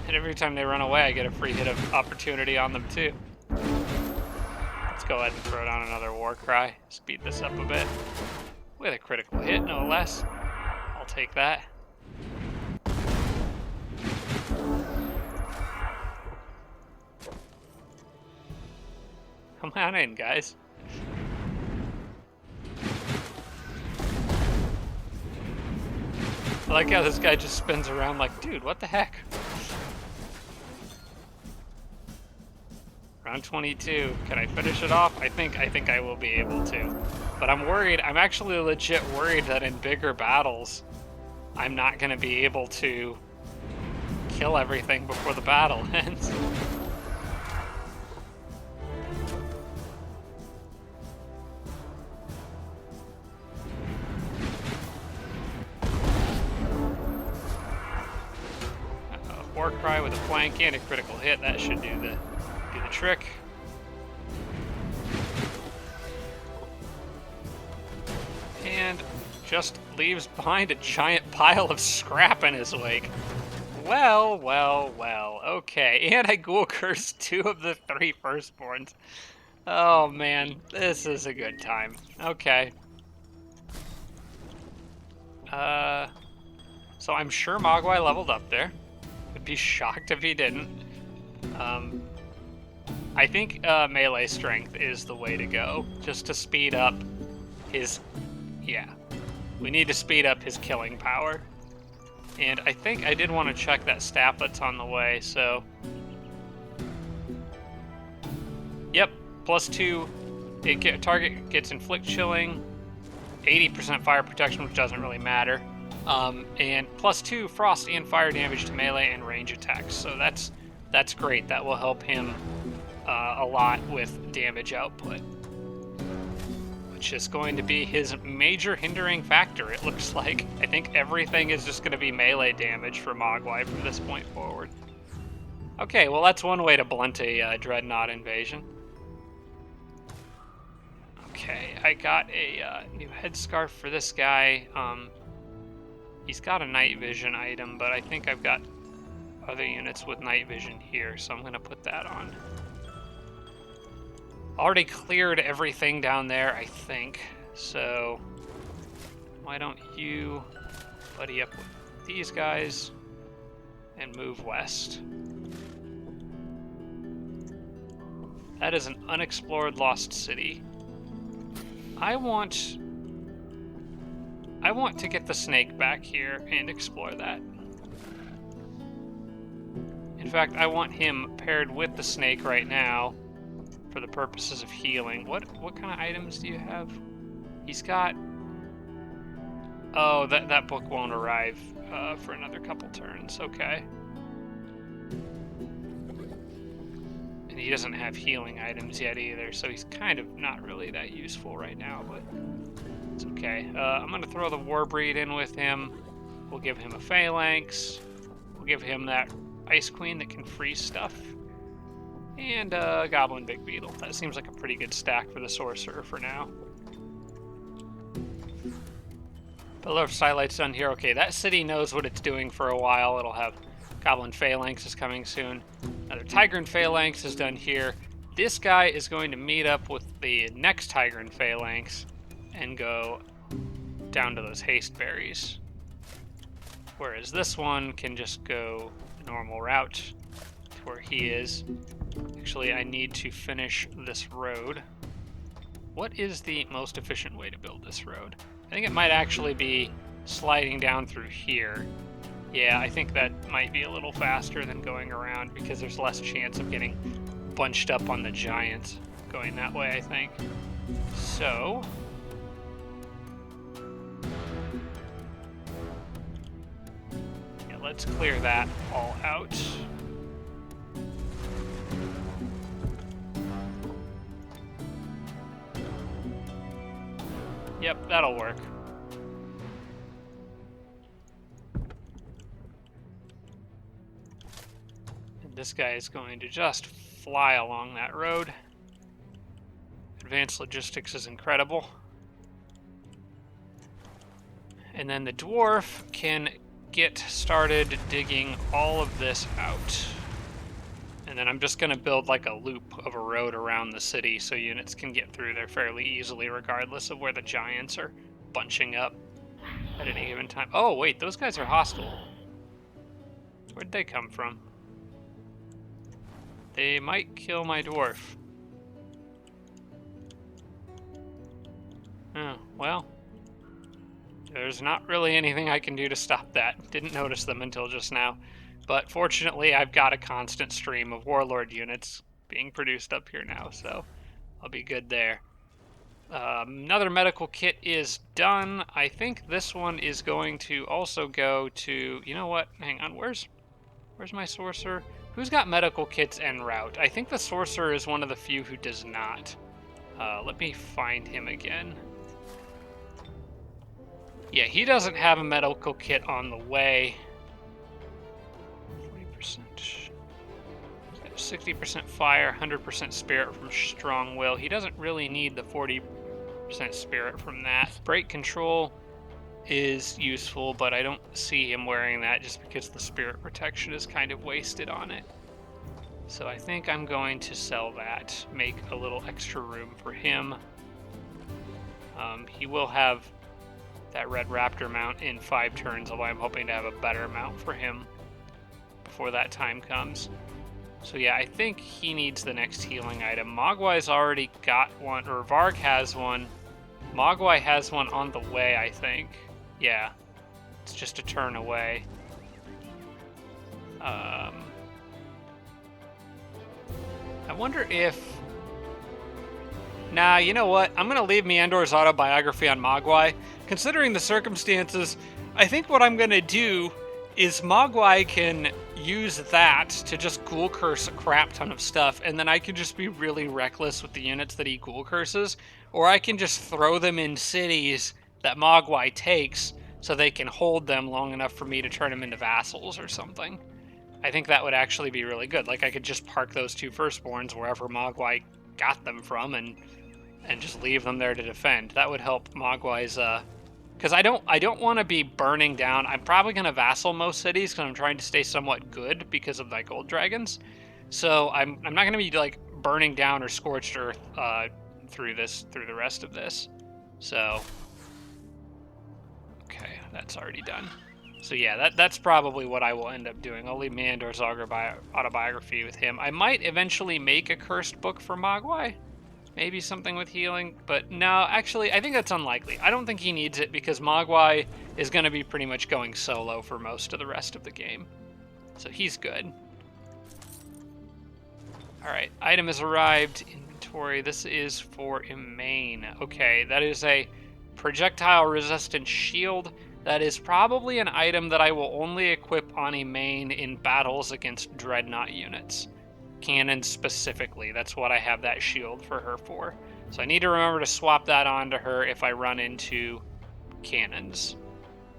Speaker 1: And every time they run away, I get a free hit of opportunity on them, too. Let's go ahead and throw down another war cry. Speed this up a bit. With a critical hit, no less. I'll take that. Come on in, guys. I like how this guy just spins around like, dude, what the heck? Round 22. Can I finish it off? I think I will be able to. But I'm worried. I'm actually legit worried that in bigger battles, I'm not going to be able to kill everything before the battle ends. War cry with a flank and a critical hit. That should do the trick. And just leaves behind a giant pile of scrap in his wake. Well, well, well. Okay, and I ghoul cursed 2 of the 3 firstborns. Oh man, this is a good time. Okay. So I'm sure Mogwai leveled up there. Would be shocked if he didn't. I think melee strength is the way to go, just to speed up his... Yeah, we need to speed up his killing power. And I think I did want to check that staff that's on the way, so... Yep, +2. Target gets inflict chilling, 80% fire protection, which doesn't really matter. And +2 frost and fire damage to melee and range attacks. So that's great. That will help him a lot with damage output, which is going to be his major hindering factor, it looks like. I think everything is just going to be melee damage for Mogwai from this point forward. Okay, well that's one way to blunt a Dreadnought invasion. Okay, I got a new headscarf for this guy. He's got a night vision item, but I think I've got other units with night vision here, so I'm going to put that on. Already cleared everything down there, I think, so why don't you buddy up with these guys and move west. That is an unexplored lost city. I want to get the snake back here and explore that. In fact, I want him paired with the snake right now for the purposes of healing. What kind of items do you have? He's got... Oh, that book won't arrive for another couple turns. Okay. And he doesn't have healing items yet either, so he's kind of not really that useful right now, but it's okay. I'm going to throw the Warbreed in with him. We'll give him a Phalanx. We'll give him that Ice Queen that can freeze stuff. And Goblin Big Beetle. That seems like a pretty good stack for the Sorcerer for now. Pillar of Silight's done here. Okay, that city knows what it's doing for a while. It'll have Goblin Phalanx is coming soon. Another Tigran Phalanx is done here. This guy is going to meet up with the next Tigran Phalanx and go down to those haste berries. Whereas this one can just go the normal route to where he is. Actually, I need to finish this road. What is the most efficient way to build this road? I think it might actually be sliding down through here. Yeah, I think that might be a little faster than going around because there's less chance of getting bunched up on the giants going that way, I think. So... let's clear that all out. Yep, that'll work. And this guy is going to just fly along that road. Advanced logistics is incredible. And then the dwarf can get started digging all of this out. And then I'm just going to build like a loop of a road around the city so units can get through there fairly easily regardless of where the giants are bunching up at any given time. Oh, wait, those guys are hostile. Where'd they come from? They might kill my dwarf. Oh, well. There's not really anything I can do to stop that. Didn't notice them until just now. But fortunately, I've got a constant stream of warlord units being produced up here now, so I'll be good there. Another medical kit is done. I think this one is going to also go to... You know what? Hang on. Where's my sorcerer? Who's got medical kits en route? I think the sorcerer is one of the few who does not. Let me find him again. Yeah, he doesn't have a medical kit on the way. 40%. 60% fire, 100% spirit from strong will. He doesn't really need the 40% spirit from that. Break control is useful, but I don't see him wearing that just because the spirit protection is kind of wasted on it. So I think I'm going to sell that, make a little extra room for him. He will have that red raptor mount in 5 turns, although I'm hoping to have a better mount for him before that time comes. So yeah, I think he needs the next healing item. Mogwai's already got one, or Varg has one. Mogwai has one on the way, I think. Yeah, it's just a turn away. I wonder if... Nah, you know what? I'm going to leave Meandor's autobiography on Mogwai. Considering the circumstances, I think what I'm going to do is Mogwai can use that to just ghoul curse a crap ton of stuff, and then I can just be really reckless with the units that he ghoul curses, or I can just throw them in cities that Mogwai takes so they can hold them long enough for me to turn them into vassals or something. I think that would actually be really good. Like, I could just park those 2 firstborns wherever Mogwai got them from and just leave them there to defend. That would help Mogwai's, because I don't want to be burning down. I'm probably going to vassal most cities because I'm trying to stay somewhat good because of my gold dragons. So I'm not going to be like burning down or scorched earth through the rest of this. So okay, that's already done. So yeah, that's probably what I will end up doing. I'll leave Meandor's autobiography with him. I might eventually make a cursed book for Mogwai. Maybe something with healing, but no, actually, I think that's unlikely. I don't think he needs it because Mogwai is going to be pretty much going solo for most of the rest of the game. So he's good. Alright, item has arrived. Inventory. This is for Imane. Okay, that is a projectile-resistant shield. That is probably an item that I will only equip on Imane in battles against Dreadnought units. Cannons specifically. That's what I have that shield for her for. So I need to remember to swap that onto her if I run into cannons.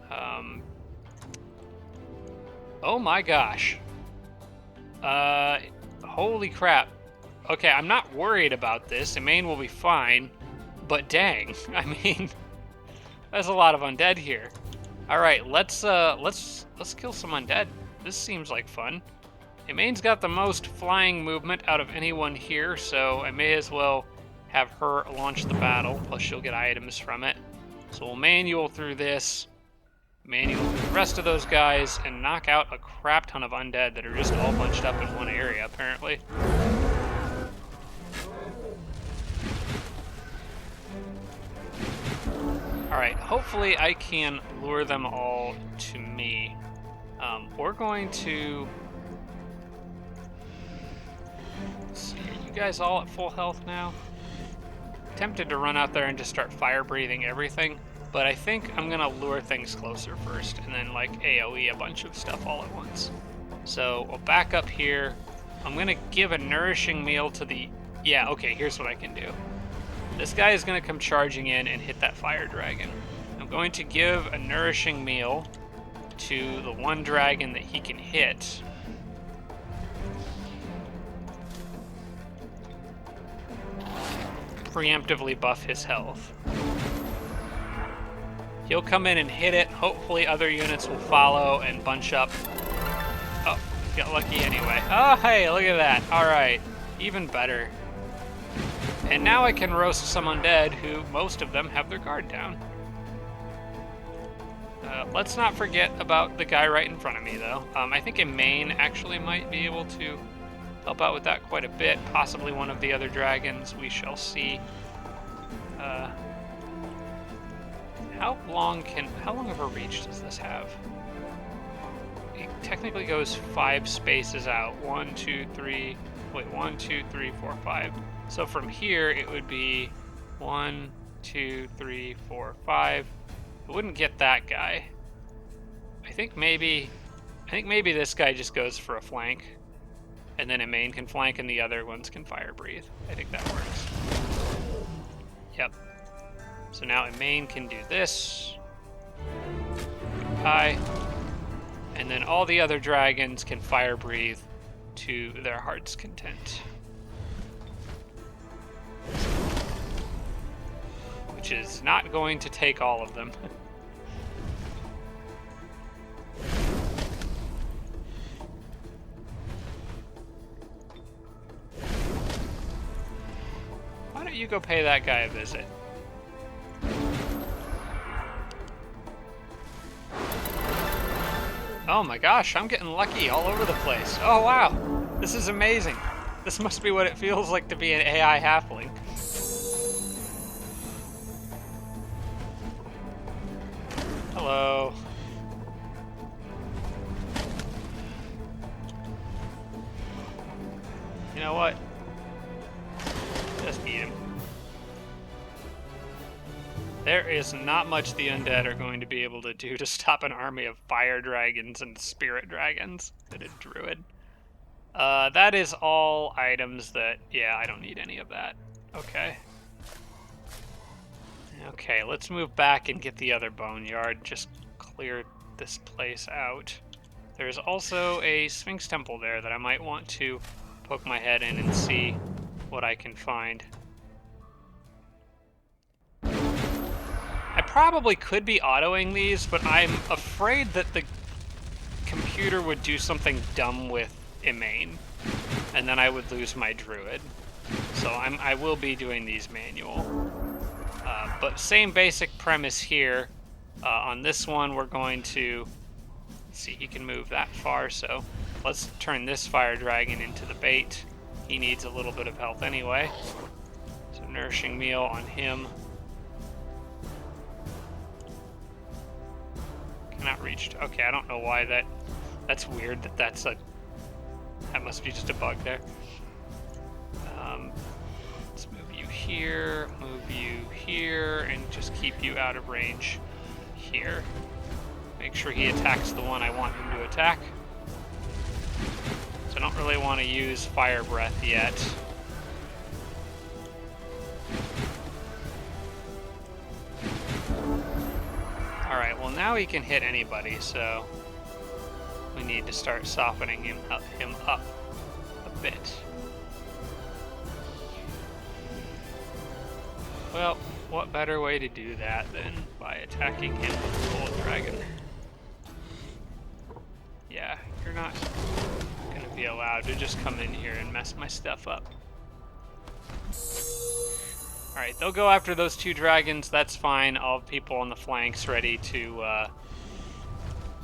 Speaker 1: Oh my gosh. Holy crap. Okay, I'm not worried about this. Imane will be fine. But dang, I mean, there's a lot of undead here. All right, let's kill some undead. This seems like fun. Imane's got the most flying movement out of anyone here, so I may as well have her launch the battle, plus she'll get items from it. So we'll manual through this, manual through the rest of those guys, and knock out a crap ton of undead that are just all bunched up in one area, apparently. Alright, hopefully I can lure them all to me. We're going to... Let's see, are you guys all at full health now? Tempted to run out there and just start fire breathing everything. But I think I'm gonna lure things closer first, and then like AoE a bunch of stuff all at once. So we'll back up here. I'm gonna give a nourishing meal to the... Yeah, okay, here's what I can do. This guy is gonna come charging in and hit that fire dragon. I'm going to give a nourishing meal to the one dragon that he can hit. Preemptively buff his health. He'll come in and hit it. Hopefully other units will follow and bunch up. Oh, got lucky anyway. Oh, hey, look at that. All right, even better. And now I can roast some undead who, most of them, have their guard down. Let's not forget about the guy right in front of me, though. I think a main actually might be able to help out with that quite a bit. Possibly one of the other dragons. We shall see. How long of a reach does this have? It technically goes 5 spaces out. 1, 2, 3. Wait, 1, 2, 3, 4, 5. So from here it would be 1, 2, 3, 4, 5. I wouldn't get that guy. I think maybe this guy just goes for a flank, and then a main can flank, and the other ones can fire breathe. I think that works. Yep. So now a main can do this. Goodbye. And then all the other dragons can fire breathe to their heart's content. Which is not going to take all of them. Why don't you go pay that guy a visit? Oh my gosh, I'm getting lucky all over the place. Oh wow, this is amazing. This must be what it feels like to be an AI halfling. Hello. You know what? Just eat him. There is not much the undead are going to be able to do to stop an army of fire dragons and spirit dragons and a druid. That is all items that... Yeah, I don't need any of that. Okay. Okay, let's move back and get the other boneyard. Just clear this place out. There's also a Sphinx Temple there that I might want to poke my head in and see what I can find. I probably could be autoing these, but I'm afraid that the computer would do something dumb with Imane, and then I would lose my druid. So I will be doing these manual. But same basic premise here. On this one, we're going to... Let's see, he can move that far, so let's turn this fire dragon into the bait. He needs a little bit of health anyway. So nourishing meal on him. Cannot reach. Okay, I don't know why that's weird that that must be just a bug there. Let's move you here, and just keep you out of range here. Make sure he attacks the one I want him to attack. So I don't really want to use fire breath yet. Alright, well now he can hit anybody, so we need to start softening him up a bit. Well, what better way to do that than by attacking him with the Gold Dragon? Yeah, you're not going to be allowed to just come in here and mess my stuff up. Alright, they'll go after those 2 dragons, that's fine. I'll have people on the flanks ready to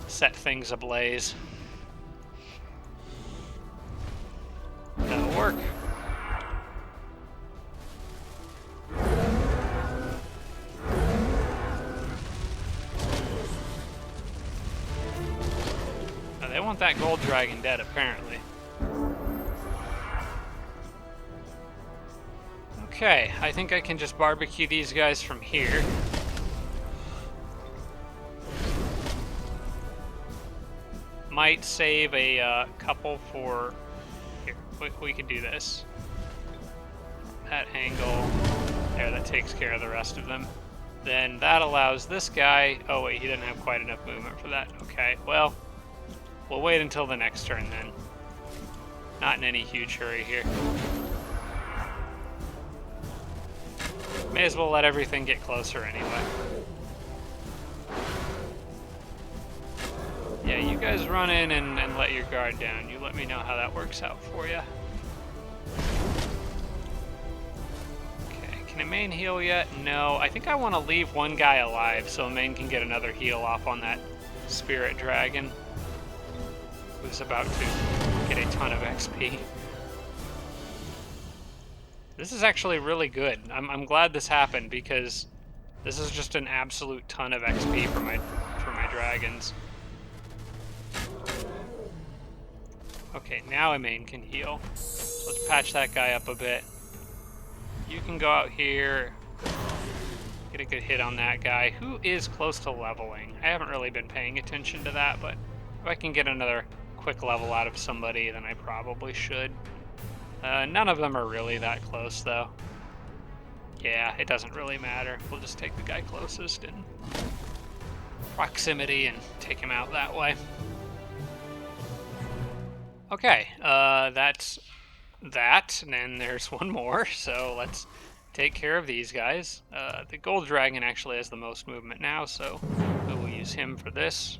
Speaker 1: set things ablaze. That'll work. Now, they want that gold dragon dead, apparently. Okay, I think I can just barbecue these guys from here. Might save a couple for... Here, we can do this. That angle. There, that takes care of the rest of them. Then that allows this guy... Oh wait, he didn't have quite enough movement for that. Okay, well, we'll wait until the next turn then. Not in any huge hurry here. May as well let everything get closer anyway. Yeah, you guys run in and let your guard down. You let me know how that works out for you. Okay, can a main heal yet? No, I think I want to leave one guy alive so a main can get another heal off on that spirit dragon who's about to get a ton of XP. This is actually really good. I'm glad this happened because this is just an absolute ton of XP for my dragons. Okay, now a main can heal. So let's patch that guy up a bit. You can go out here, get a good hit on that guy, who is close to leveling. I haven't really been paying attention to that, but if I can get another quick level out of somebody, then I probably should. None of them are really that close, though. Yeah, it doesn't really matter. We'll just take the guy closest in proximity and take him out that way. Okay, that's that, and then there's one more, so let's take care of these guys. The gold dragon actually has the most movement now, so we will use him for this.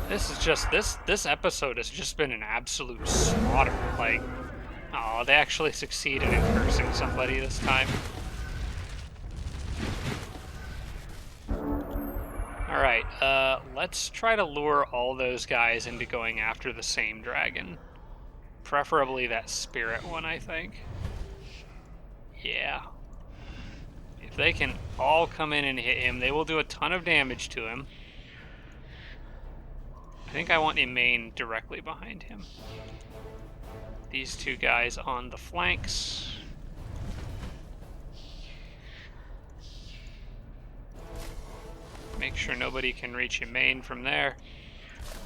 Speaker 1: This is just, this episode has just been an absolute slaughter. Like, oh, they actually succeeded in cursing somebody this time. Alright, let's try to lure all those guys into going after the same dragon. Preferably that spirit one, I think. Yeah. If they can all come in and hit him, they will do a ton of damage to him. I think I want a main directly behind him. These two guys on the flanks. Make sure nobody can reach a main from there.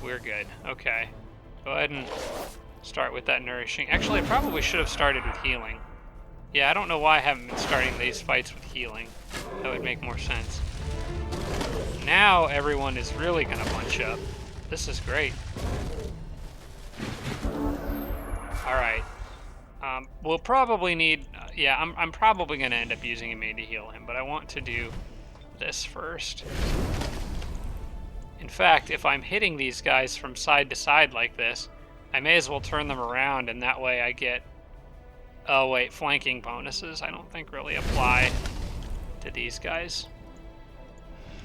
Speaker 1: We're good. Okay. Go ahead and start with that nourishing. Actually, I probably should have started with healing. Yeah, I don't know why I haven't been starting these fights with healing. That would make more sense. Now everyone is really gonna bunch up. This is great. Alright. We'll probably need... yeah, I'm probably gonna end up using a main to heal him, but I want to do this first. In fact, if I'm hitting these guys from side to side like this, I may as well turn them around, and that way I get... Oh wait, flanking bonuses I don't think really apply to these guys.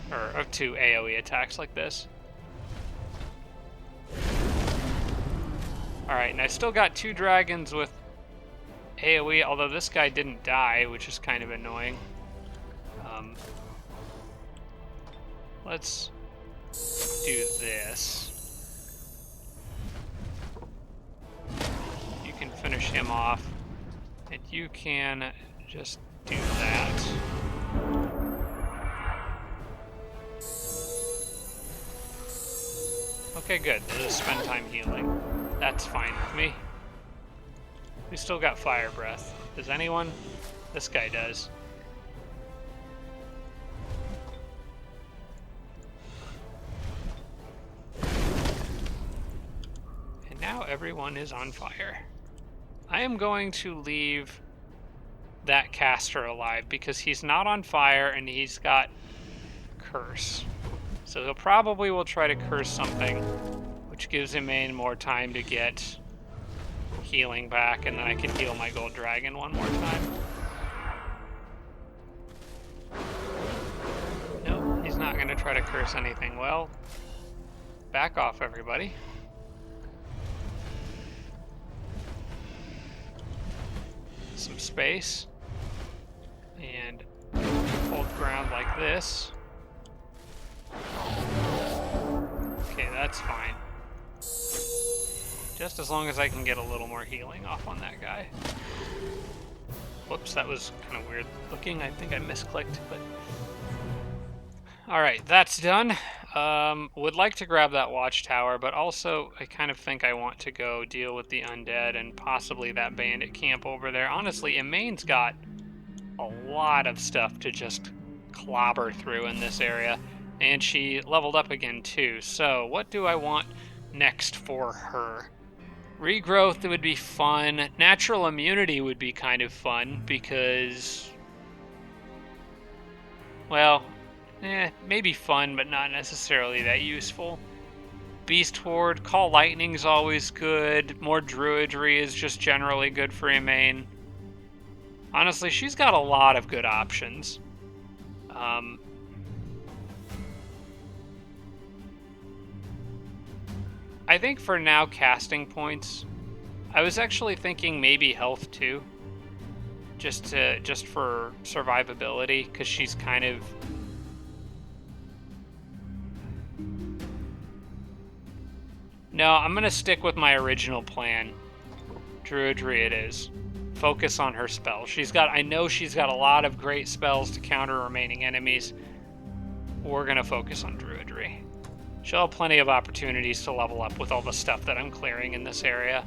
Speaker 1: Or to AoE attacks like this. Alright, and I still got two dragons with AoE, although this guy didn't die, which is kind of annoying. Let's do this. You can finish him off, and you can just do that. Okay, good. They'll just spend time healing. That's fine with me. We still got fire breath. Does anyone? This guy does. And now everyone is on fire. I am going to leave that caster alive because he's not on fire and he's got curse. So he'll probably will try to curse something, which gives him more time to get healing back, and then I can heal my gold dragon one more time. Nope, he's not going to try to curse anything. Well, back off, everybody. Some space. And hold ground like this. Okay, that's fine. Just as long as I can get a little more healing off on that guy. Whoops, that was kind of weird looking. I think I misclicked, but... Alright, that's done. Would like to grab that watchtower, but also I kind of think I want to go deal with the undead and possibly that bandit camp over there. Honestly, Imaine's got a lot of stuff to just clobber through in this area, and she leveled up again too. So what do I want next for her? Regrowth would be fun. Natural immunity would be kind of fun because, well, maybe fun, but not necessarily that useful. Beast Horde, Call Lightning's always good. More Druidry is just generally good for Imaine. Honestly, she's got a lot of good options. I think for now, casting points. I was actually thinking maybe health too, just for survivability, because she's kind of. No, I'm gonna stick with my original plan. Druidry it is. Focus on her spells. I know she's got a lot of great spells to counter remaining enemies. We're gonna focus on Druidry. She'll have plenty of opportunities to level up with all the stuff that I'm clearing in this area.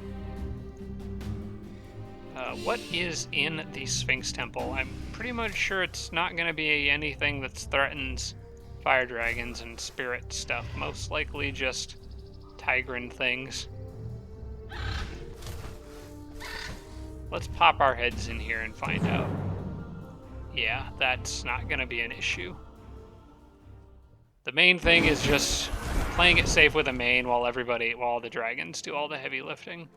Speaker 1: What is in the Sphinx Temple? I'm pretty much sure it's not going to be anything that threatens fire dragons and spirit stuff. Most likely just Tigran things. Let's pop our heads in here and find out. Yeah, that's not going to be an issue. The main thing is just playing it safe with a main while the dragons do all the heavy lifting.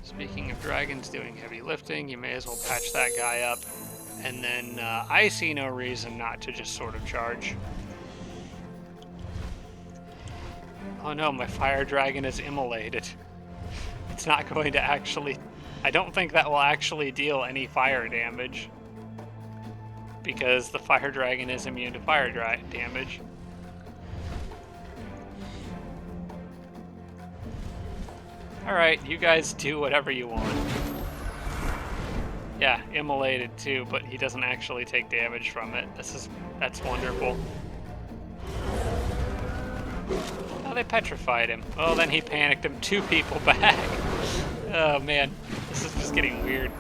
Speaker 1: Speaking of dragons doing heavy lifting, you may as well patch that guy up. And then I see no reason not to just sort of charge. Oh no, my fire dragon is immolated. It's not going to actually... I don't think that will actually deal any fire damage, because the fire dragon is immune to fire damage. Alright, you guys do whatever you want. Yeah, immolated too, but he doesn't actually take damage from it. That's wonderful. Oh, they petrified him. Oh, then he panicked him 2 people back. Oh man, this is just getting weird.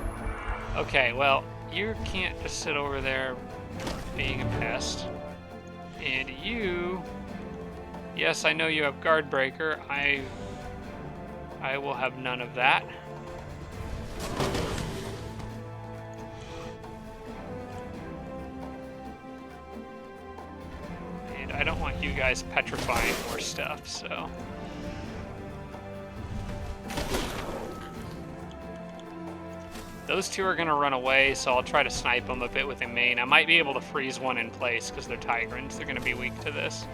Speaker 1: Okay, well, you can't just sit over there being a pest. And you... Yes, I know you have Guard Breaker. I will have none of that. And I don't want you guys petrifying more stuff, so... Those 2 are going to run away, so I'll try to snipe them a bit with a main. I might be able to freeze one in place because they're Tigrans. They're going to be weak to this.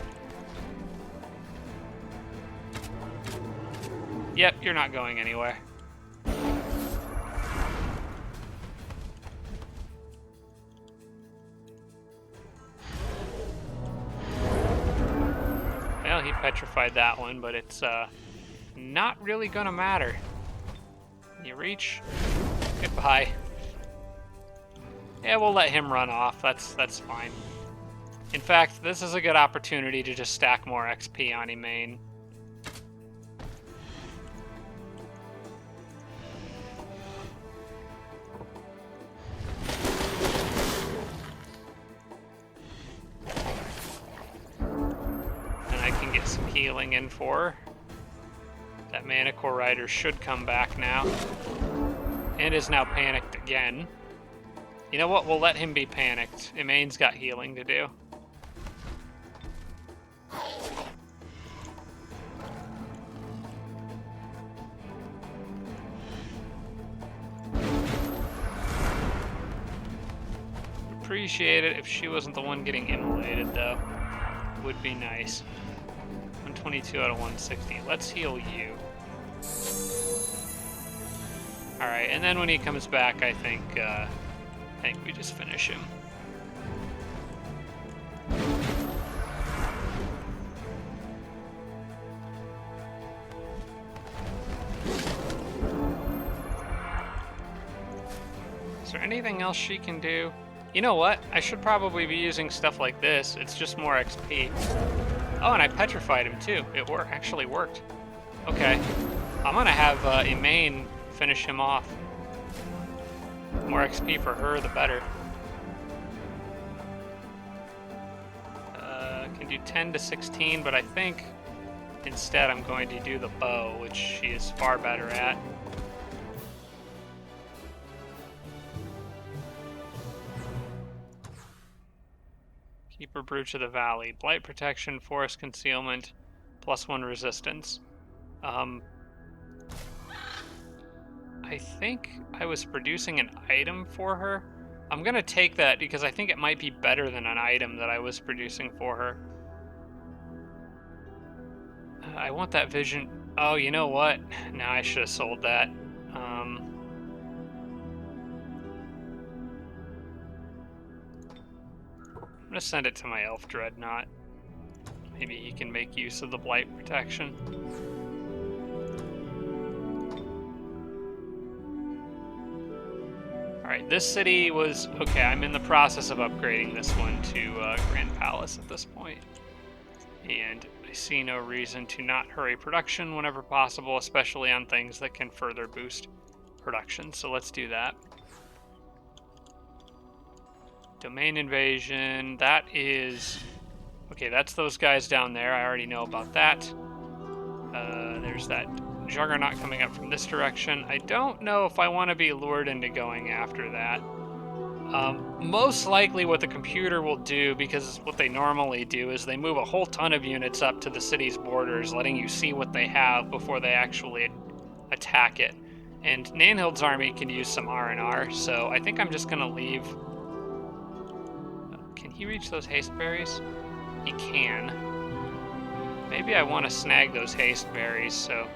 Speaker 1: Yep, you're not going anywhere. Well, he petrified that one, but it's not really going to matter. You reach... Goodbye. Yeah, we'll let him run off. That's fine. In fact, this is a good opportunity to just stack more XP on Imaine. And I can get some healing in for her. That Manicore Rider should come back now. And is now panicked again. You know what? We'll let him be panicked. Imaine's got healing to do. Appreciate it if she wasn't the one getting immolated, though. Would be nice. 122 out of 160. Let's heal you. Alright, and then when he comes back, I think we just finish him. Is there anything else she can do? You know what? I should probably be using stuff like this. It's just more XP. Oh, and I petrified him too. It actually worked. Okay. I'm gonna have Emain finish him off. More XP for her, the better. Can do 10 to 16, but I think instead I'm going to do the bow, which she is far better at. Keeper Brooch of the Valley. Blight protection, forest concealment, +1 resistance. I think I was producing an item for her. I'm gonna take that because I think it might be better than an item that I was producing for her. I want that vision. Oh, you know what? No, I should have sold that. I'm gonna send it to my elf Dreadnought. Maybe he can make use of the blight protection. Alright, this city was... Okay, I'm in the process of upgrading this one to Grand Palace at this point. And I see no reason to not hurry production whenever possible, especially on things that can further boost production. So let's do that. Domain invasion, that is... Okay, that's those guys down there. I already know about that. There's that Juggernaut coming up from this direction. I don't know if I want to be lured into going after that. Most likely what the computer will do, because what they normally do, is they move a whole ton of units up to the city's borders, letting you see what they have before they actually attack it. And Nanhild's army can use some R&R, so I think I'm just going to leave... Can he reach those haste berries? He can. Maybe I want to snag those haste berries so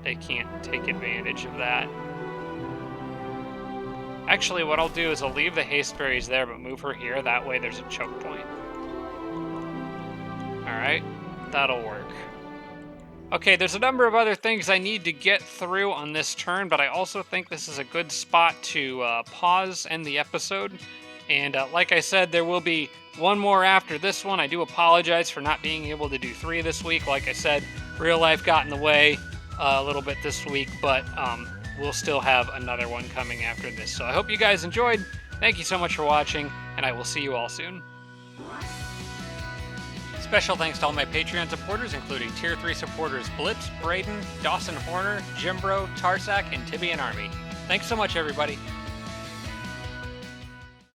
Speaker 1: they can't take advantage of that. Actually, what I'll do is I'll leave the haste berries there, but move her here. That way there's a choke point. Alright, that'll work. Okay, there's a number of other things I need to get through on this turn, but I also think this is a good spot to pause and the episode. And like I said, there will be one more after this one. I do apologize for not being able to do 3 this week. Like I said, real life got in the way a little bit this week, but we'll still have another one coming after this. So I hope you guys enjoyed. Thank you so much for watching, and I will see you all soon. Special thanks to all my Patreon supporters, including Tier 3 supporters Blitz, Braden, Dawson Horner, Jimbro, Tarsak, and Tibian Army. Thanks so much, everybody.